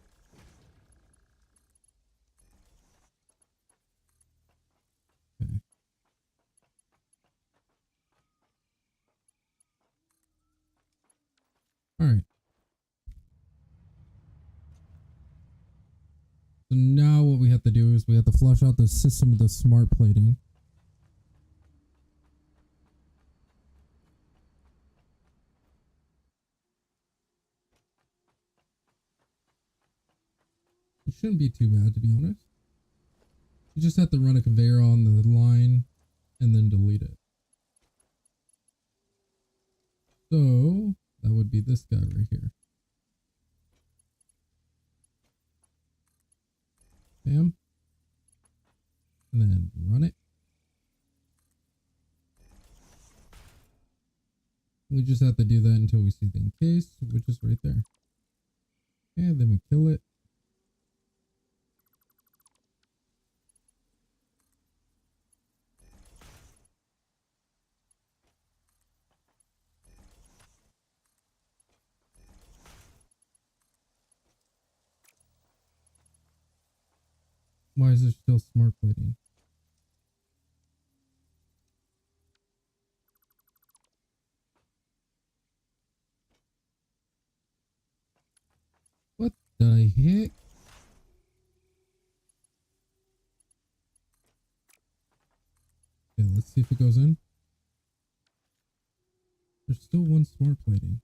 Okay. Alright. So now what we have to do is we have to flush out the system of the smart plating. It shouldn't be too bad, to be honest. You just have to run a conveyor on the line and then delete it. So that would be this guy right here. Bam. And then run it. We just have to do that until we see the encase, which is right there. And then we kill it. Why is there still smart plating? What the heck? Okay, let's see if it goes in. There's still one smart plating.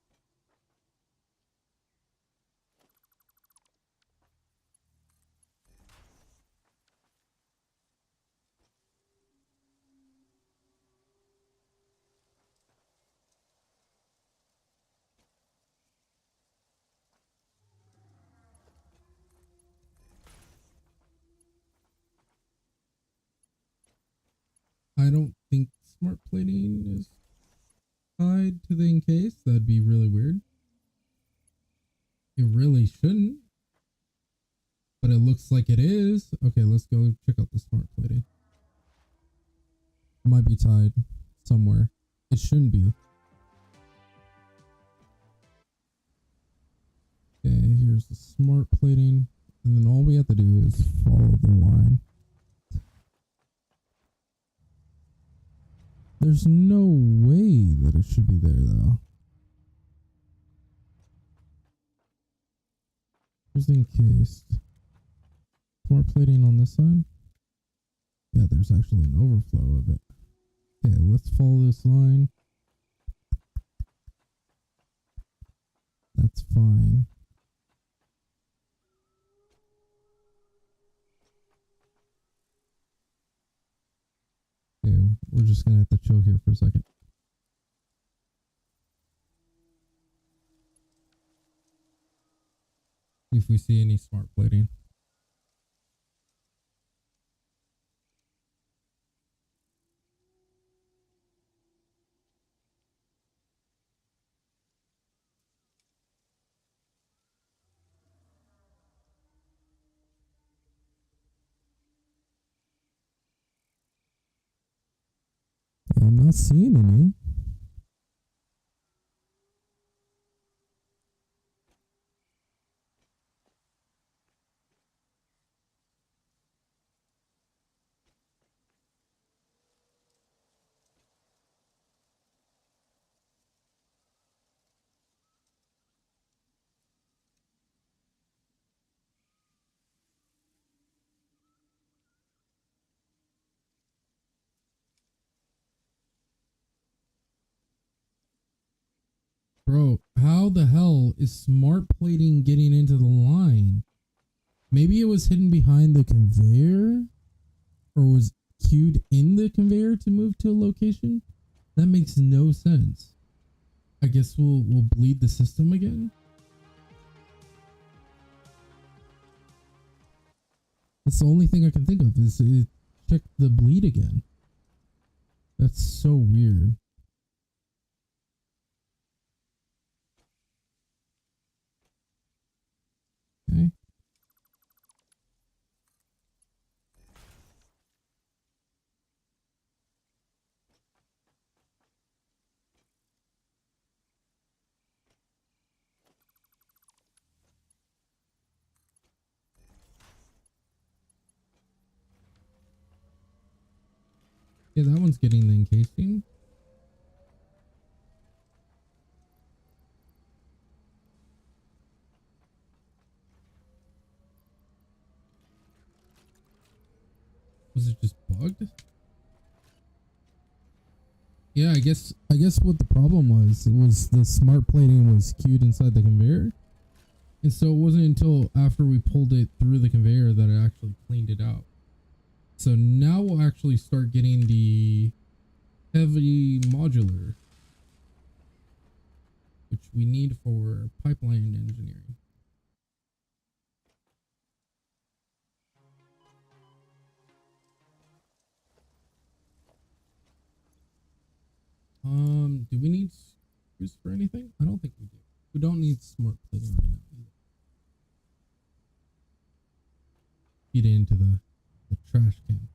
I don't think smart plating is tied to the encase. That'd be really weird. It really shouldn't. But it looks like it is. Okay, let's go check out the smart plating. It might be tied somewhere. It shouldn't be. Okay, here's the smart plating. And then all we have to do is follow the line. There's no way that it should be there though. Just in case. Smart plating on this side. Yeah, there's actually an overflow of it. Okay, let's follow this line. That's fine. Okay, we're just gonna have to chill here for a second. See if we see any smart plating. Yeah, I'm not seeing any. Bro, how the hell is smart plating getting into the line? Maybe it was hidden behind the conveyor? Or was queued in the conveyor to move to a location? That makes no sense. I guess we'll bleed the system again? That's the only thing I can think of is check the bleed again. That's so weird. Okay. Yeah, that one's getting the encasing. Was it just bugged? Yeah, I guess what the problem was the smart plating was queued inside the conveyor. And so it wasn't until after we pulled it through the conveyor that it actually cleaned it out. So now we'll actually start getting the heavy modular, which we need for pipeline engineering. Do we need screws for anything? I don't think we do. We don't need smart plating right now either. Feed it into the trash can.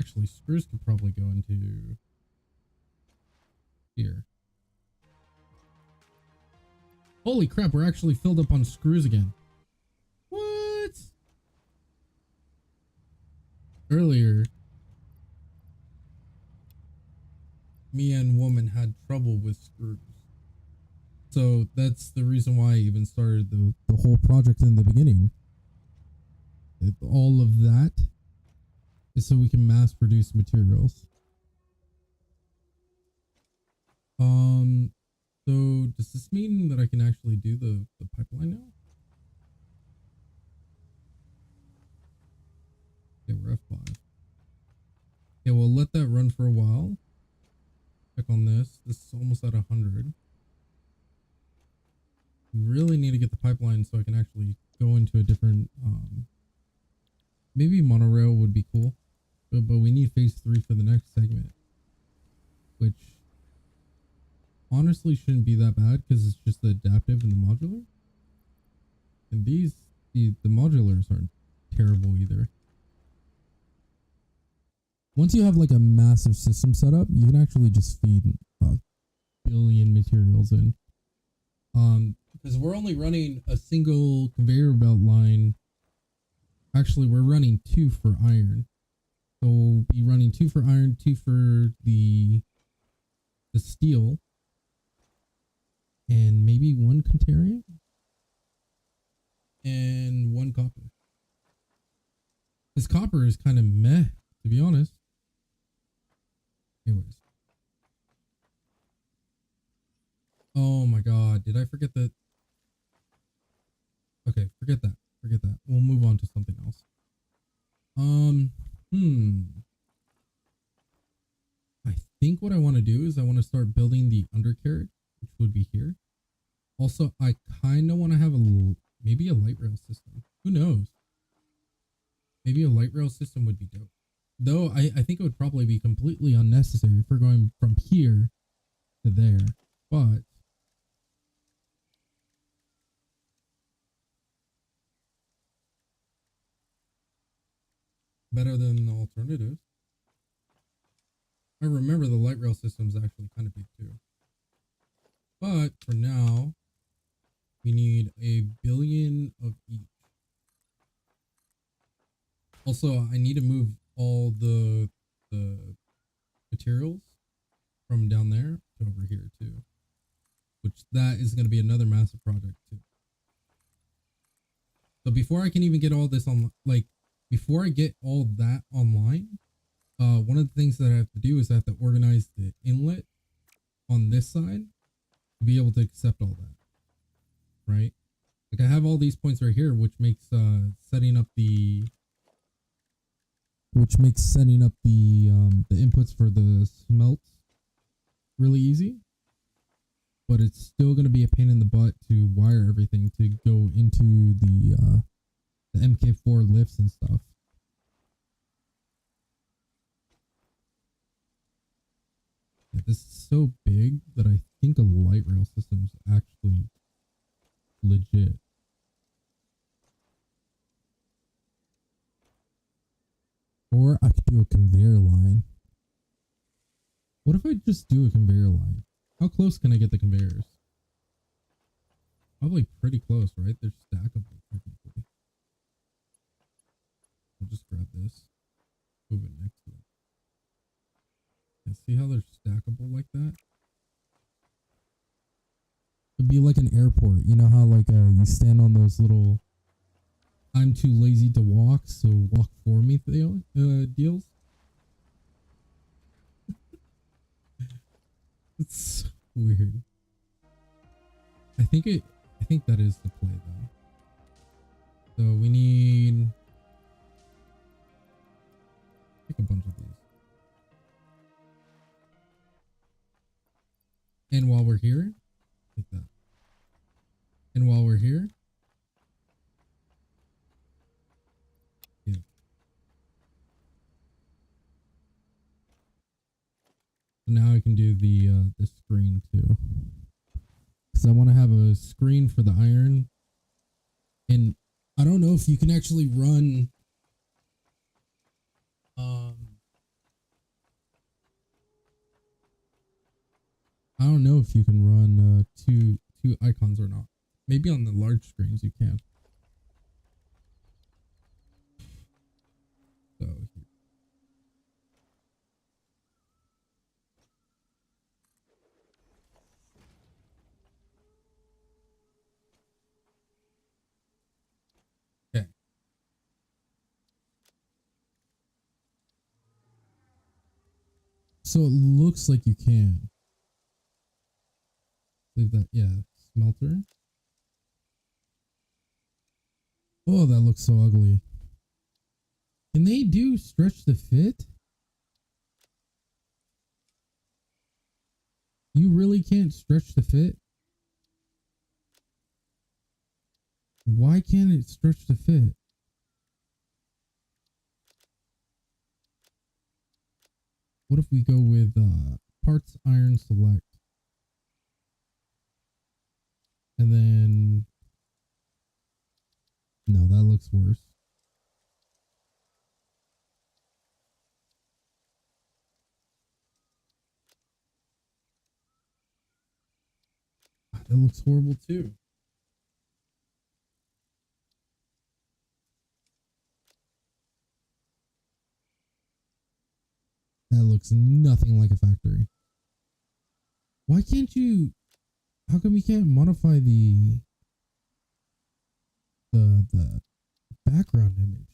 Actually, screws could probably go into here. Holy crap, we're actually filled up on screws again. What? Earlier, me and woman had trouble with screws. So that's the reason why I even started the whole project in the beginning. All of that is so we can mass produce materials. So does this mean that I can actually do the pipeline now? Okay, we're F5. Okay, we'll let that run for a while. Check on this. This is almost at 100. We really need to get the pipeline so I can actually go into a different, maybe monorail would be cool. But we need phase 3 for the next segment, which honestly shouldn't be that bad because it's just the adaptive and the modular. And these, the modulars aren't terrible either. Once you have like a massive system set up, you can actually just feed a billion materials in. Because we're only running a single conveyor belt line. Actually, we're running two for iron. So we'll be running two for iron, two for the steel, and maybe one Contrarian and one copper. This copper is kind of meh, to be honest. Anyways. Oh my god, did I forget that? Okay, forget that. Forget that. We'll move on to something else. Hmm. I think what I want to do is I want to start building the undercarriage, which would be here. Also, I kind of want to have maybe a light rail system. Who knows? Maybe a light rail system would be dope. Though I think it would probably be completely unnecessary if we're going from here to there. But better than the alternatives. I remember the light rail system is actually kind of big too. But for now, we need a billion of each. Also, I need to move all the materials from down there to over here too. Which that is going to be another massive project too. So before I can even get all this on, like, before I get all that online, one of the things that I have to do is I have to organize the inlet on this side to be able to accept all that, right? Like I have all these points right here, which makes setting up the the inputs for the smelts really easy. But it's still going to be a pain in the butt to wire everything to go into the MK4 lifts and stuff. Yeah, this is so big that I think a light rail system is actually legit. Or I could do a conveyor line. What if I just do a conveyor line? How close can I get the conveyors? Probably pretty close, right? They're stackable technically. I'll just grab this, move it next to it. And see how they're stackable like that? It'd be like an airport. You know how like you stand on those little I'm too lazy to walk, so walk for me deals? It's so weird. I think that is the play though. So we need pick a bunch of these. And while we're here, like that. And while we're here, yeah. So now I can do the screen too. Because I want to have a screen for the iron. And I don't know if you can actually run I don't know if you can run two icons or not. Maybe on the large screens you can. So here. Okay. So it looks like you can. Leave that, yeah. Smelter. Oh, that looks so ugly. Can they do stretch the fit? You really can't stretch the fit? Why can't it stretch the fit? What if we go with parts iron select? And then no, that looks worse. It looks horrible too. That looks nothing like a factory. Why can't you? How come you can't modify the background image?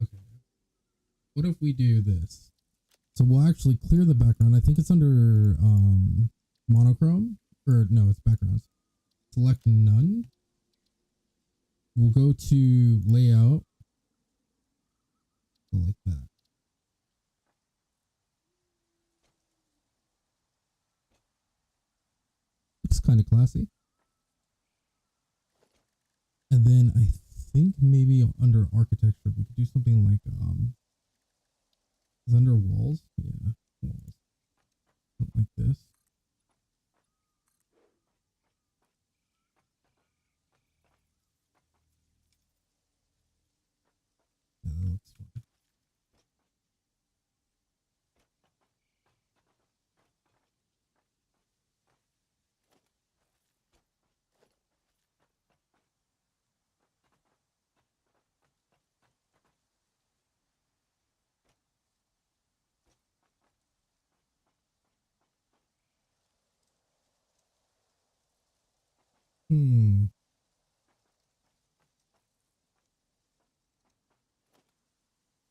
Okay. What if we do this? So we'll actually clear the background. I think it's under monochrome, or no, it's backgrounds. Select none. We'll go to layout. Go like that. Looks kind of classy. And then I think maybe under architecture we could do something like is under walls? Yeah, walls. Something like this. Yeah, that looks fine.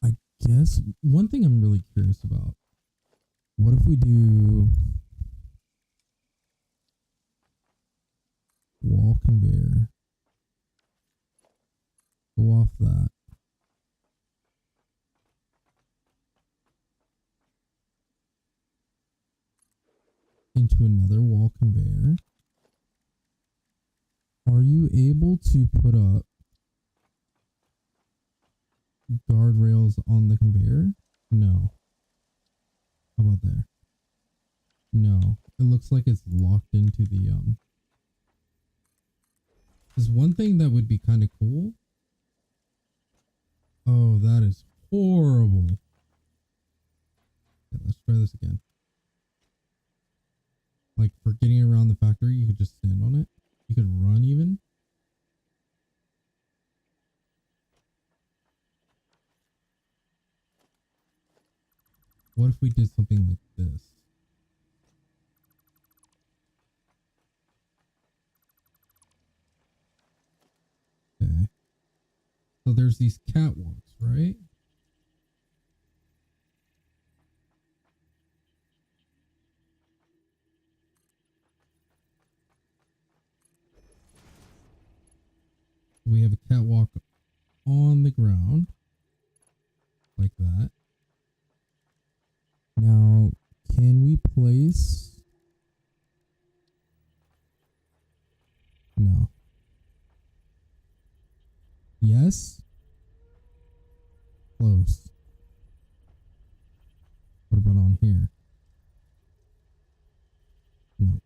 I guess one thing I'm really curious about. What if we do wall conveyor? Go off that. Into another wall conveyor. Are you able to put up guardrails on the conveyor? No. How about there? No. It looks like it's locked into the There's one thing that would be kind of cool. Oh, that is horrible. Yeah, let's try this again. Like for getting around the factory, you could just stand on it. You could run even. What if we did something like this? Okay. So there's these catwalks, right? We have a catwalk on the ground. Like that. Now, can we place... No. Yes? Close. What about on here? No.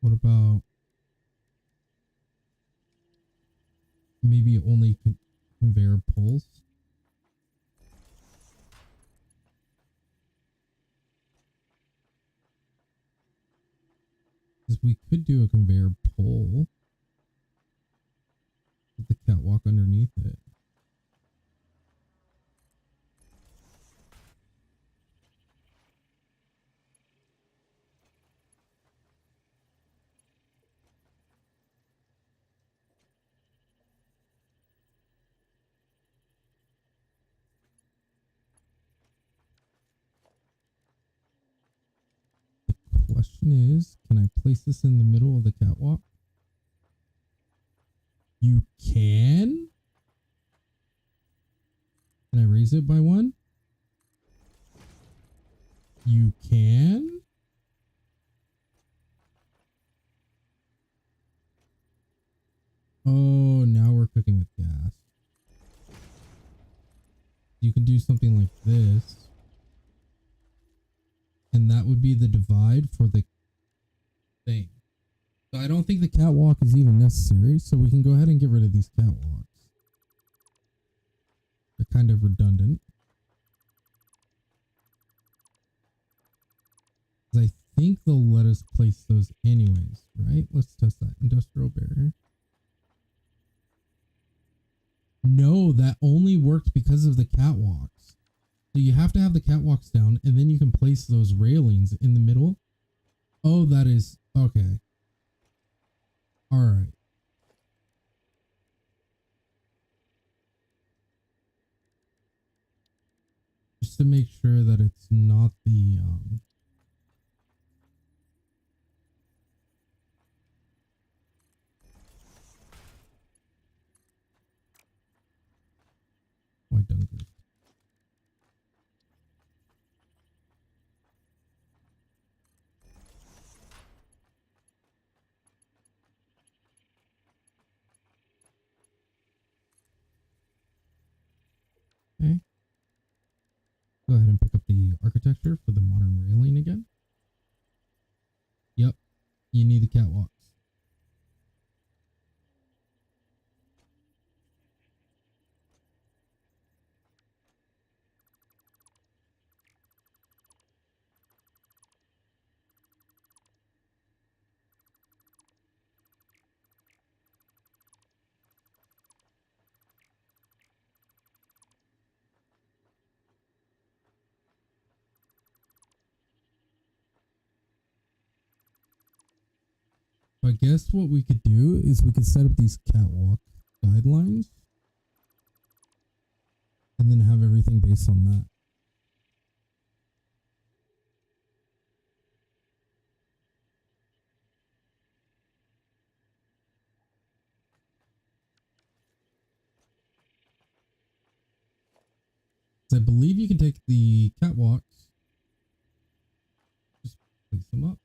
What about maybe only conveyor pulls? Because we could do a conveyor pull with the catwalk underneath it. The question is, can I place this in the middle of the catwalk? You can? Can I raise it by one? You can? Oh, now we're cooking with gas. You can do something like this. And that would be the divide for the thing. So I don't think the catwalk is even necessary. So we can go ahead and get rid of these catwalks. They're kind of redundant. I think they'll let us place those anyways, right? Let's test that. Industrial barrier. No, that only worked because of the catwalks. So you have to have the catwalks down and then you can place those railings in the middle. Oh, that is okay. All right. Just to make sure that it's not the oh, I done good. Okay. Go ahead and pick up the architecture for the modern railing again. Yep. You need the catwalks. So I guess what we could do is we could set up these catwalk guidelines and then have everything based on that. So I believe you can take the catwalks, just place them up.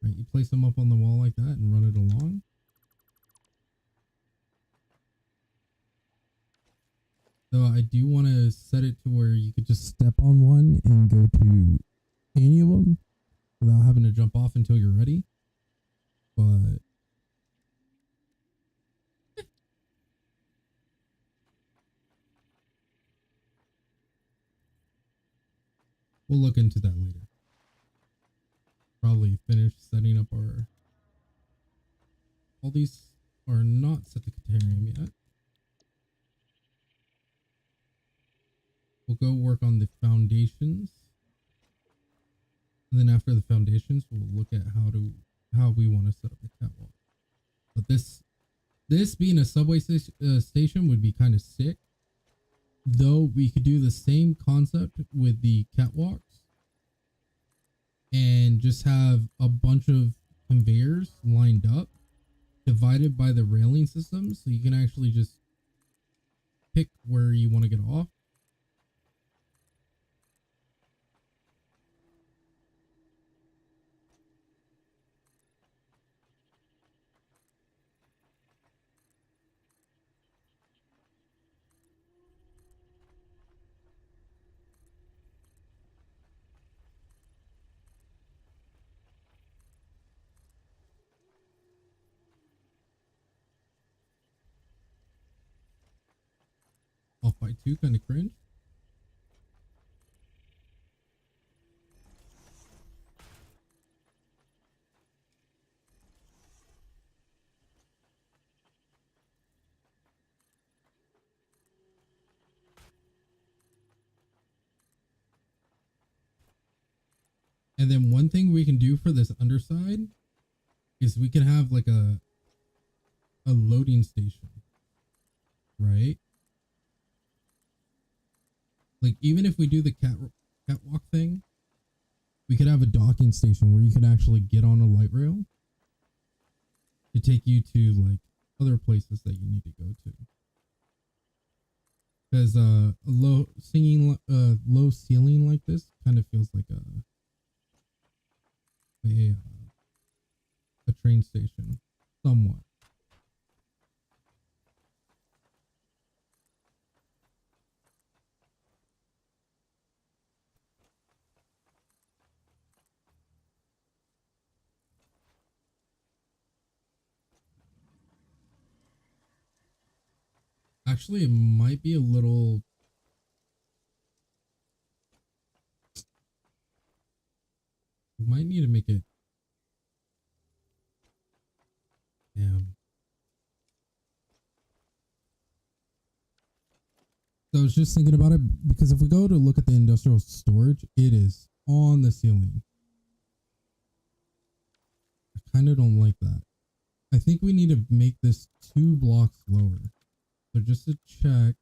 Right, you place them up on the wall like that and run it along. So I do want to set it to where you could just step on one and go to any of them without having to jump off until you're ready. But we'll look into that later. Probably finish setting up our... All these are not set to Caterium yet. We'll go work on the foundations. And then after the foundations, we'll look at how we want to set up the catwalk. But this being a subway station would be kind of sick. Though we could do the same concept with the catwalks and just have a bunch of conveyors lined up, divided by the railing system, so you can actually just pick where you want to get off. Off by 2, kind of cringe. And then one thing we can do for this underside is we can have like a loading station, right? Like even if we do the catwalk thing, we could have a docking station where you can actually get on a light rail to take you to like other places that you need to go to. Because a low ceiling like this kind of feels like a train station. somewhat. Actually, it might be a little. We might need to make it. Damn. So I was just thinking about it because if we go to look at the industrial storage, it is on the ceiling. I kind of don't like that. I think we need to make this 2 blocks lower. So just to check.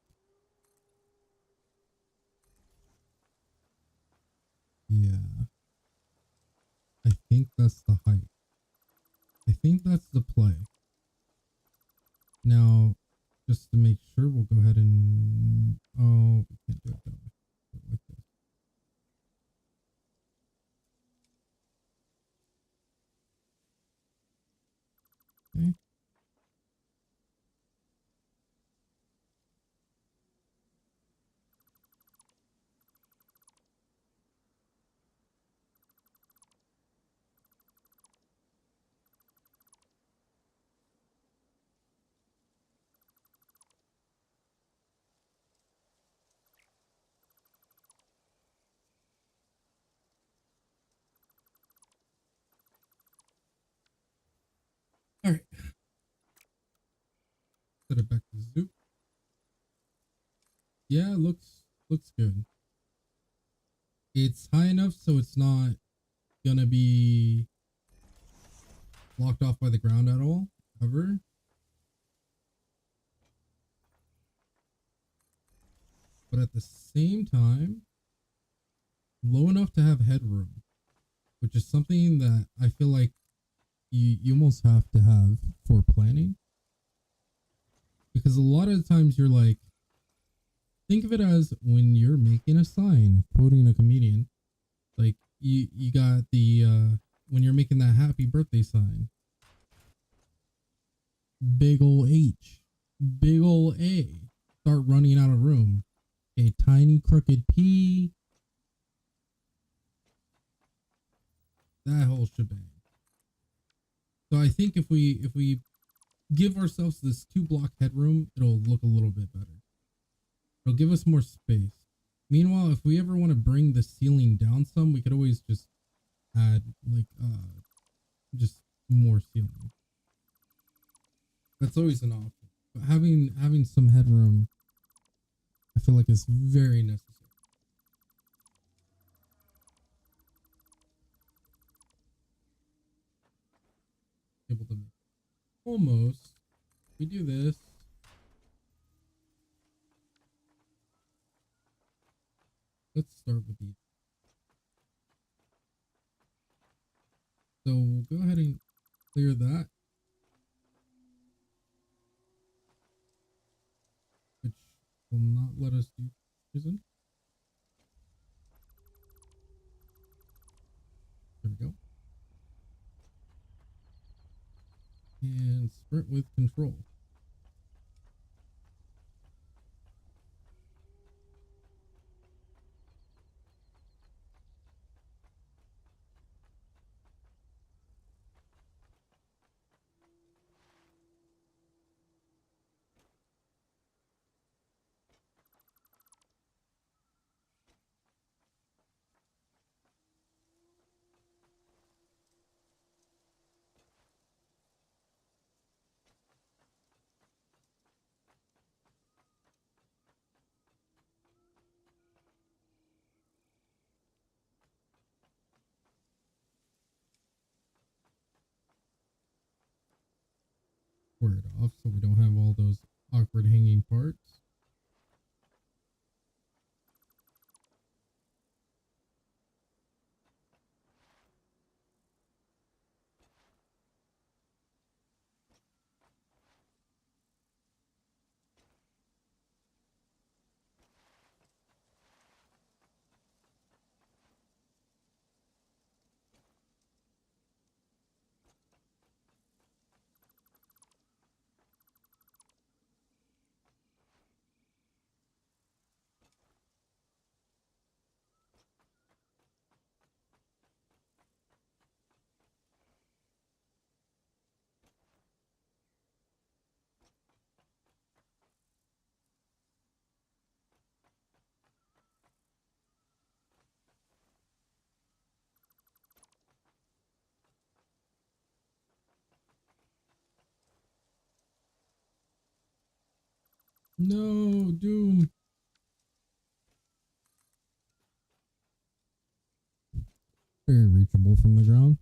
Yeah. I think that's the height. I think that's the play. Now, just to make sure, we'll go ahead and... Oh, we can't do it that way. Do it like this. Okay. All right. Set it back to Zoop. Yeah, looks good. It's high enough so it's not gonna be blocked off by the ground at all, ever. But at the same time, low enough to have headroom, which is something that I feel like you almost have to have for planning. Because a lot of the times you're like, think of it as when you're making a sign, quoting a comedian, like you got the when you're making that happy birthday sign, big ol' H, big ol' A, start running out of room, a tiny crooked P, that whole shebang. So I think if we give ourselves this 2 block headroom, it'll look a little bit better. It'll give us more space. Meanwhile, if we ever want to bring the ceiling down some, we could always just add like just more ceiling. That's always an option. But having some headroom, I feel like is very necessary. Able to make almost. We do this. Let's start with these. So we'll go ahead and clear that, which will not let us do prison. There we go. And sprint with control. Square it off so we don't have all those awkward hanging parts. No, Doom. Very reachable from the ground.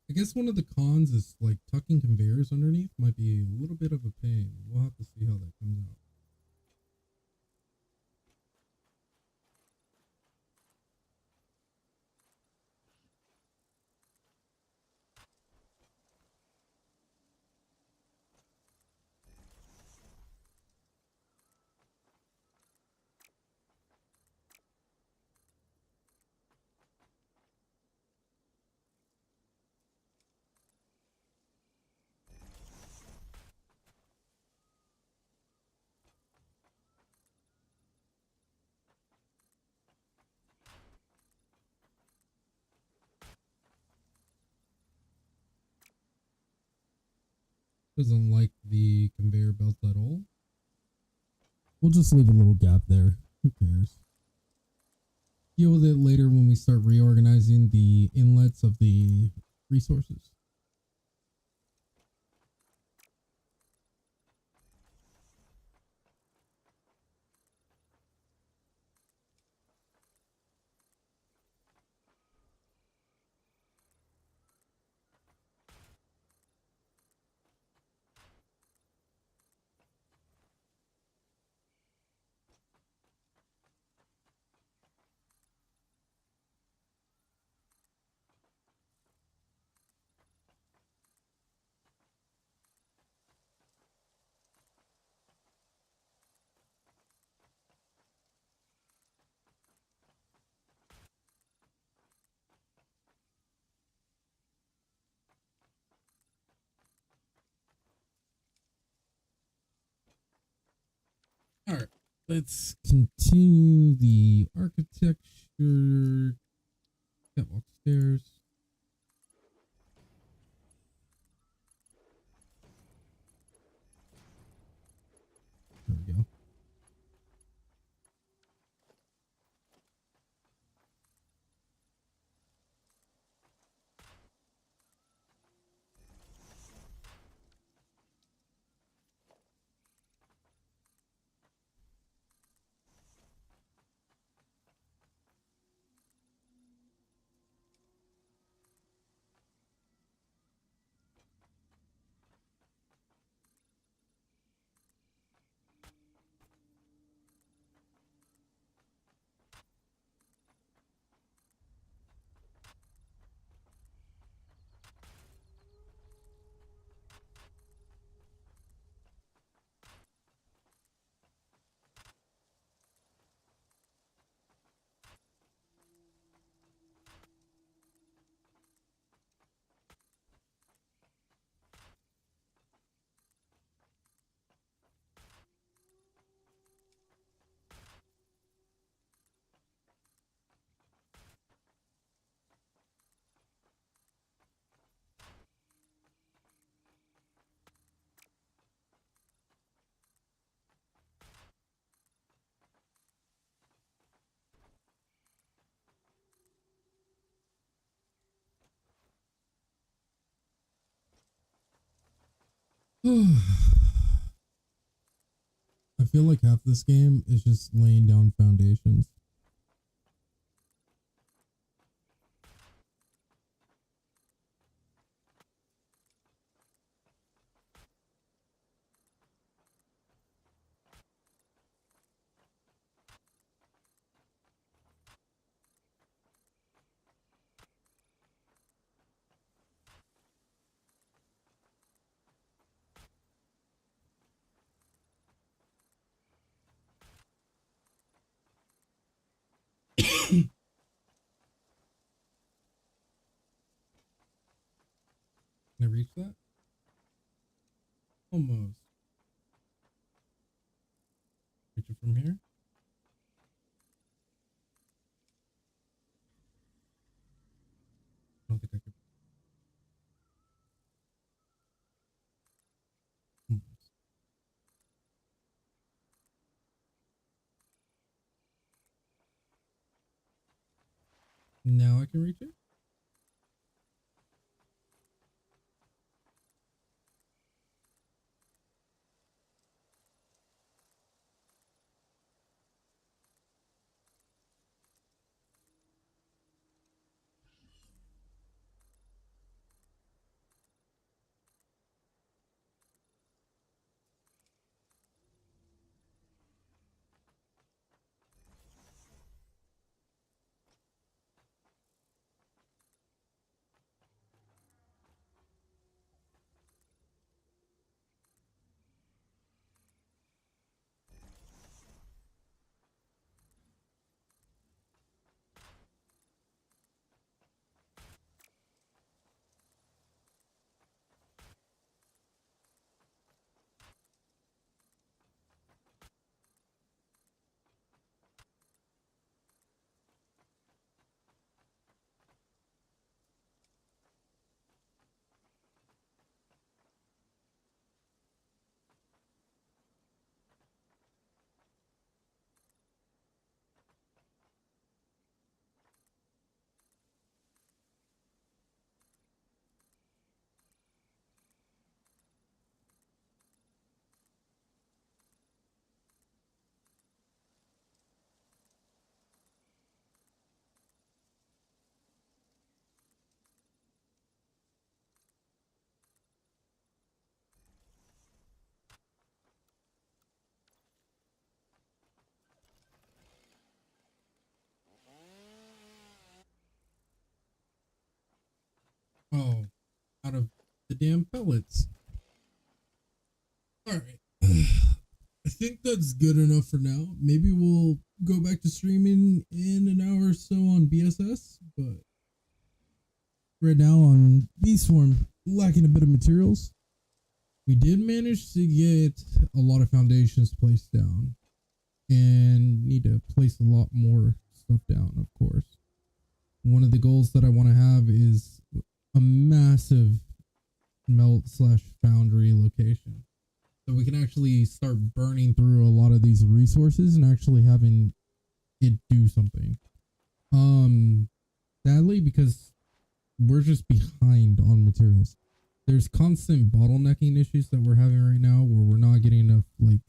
I guess one of the cons is like tucking conveyors underneath might be a little bit of a pain. We'll have to see how that comes out. Doesn't like the conveyor belt at all. We'll just leave a little gap there. Who cares? Deal with it later when we start reorganizing the inlets of the resources. All right, let's continue the architecture. Catwalk stairs. There we go. I feel like half this game is just laying down foundations. Can I reach that? Almost. Reach it from here? I don't think I could. Almost. Now I can reach it. Oh, out of the damn pellets. All right. I think that's good enough for now. Maybe we'll go back to streaming in an hour or so on BSS, but right now on B Swarm, lacking a bit of materials. We did manage to get a lot of foundations placed down and need to place a lot more stuff down, of course. One of the goals that I want to have is a massive melt slash foundry location. So we can actually start burning through a lot of these resources and actually having it do something. Sadly, because we're just behind on materials. There's constant bottlenecking issues that we're having right now where we're not getting enough like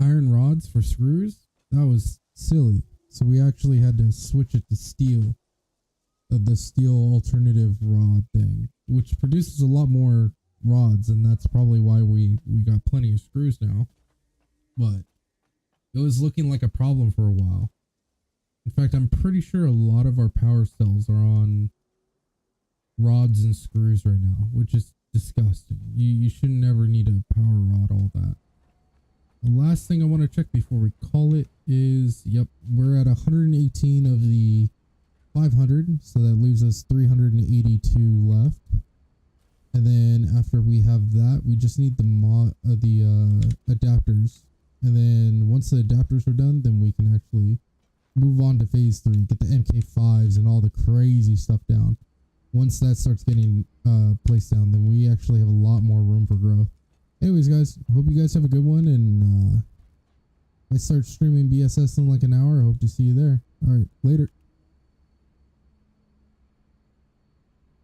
iron rods for screws. That was silly. So we actually had to switch it to steel. The steel alternative rod thing, which produces a lot more rods, and that's probably why we got plenty of screws now. But it was looking like a problem for a while. In fact, I'm pretty sure a lot of our power cells are on rods and screws right now, which is disgusting. You should never need a power rod all that. The last thing I want to check before we call it is, yep, we're at 118 of the 500, so that leaves us 382 left. And then after we have that, we just need the adapters. And then once the adapters are done, then we can actually move on to phase 3, get the MK5s and all the crazy stuff down. Once that starts getting placed down, then we actually have a lot more room for growth. Anyways, guys, hope you guys have a good one, and I start streaming BSS in like an hour. I hope to see you there. All right, later.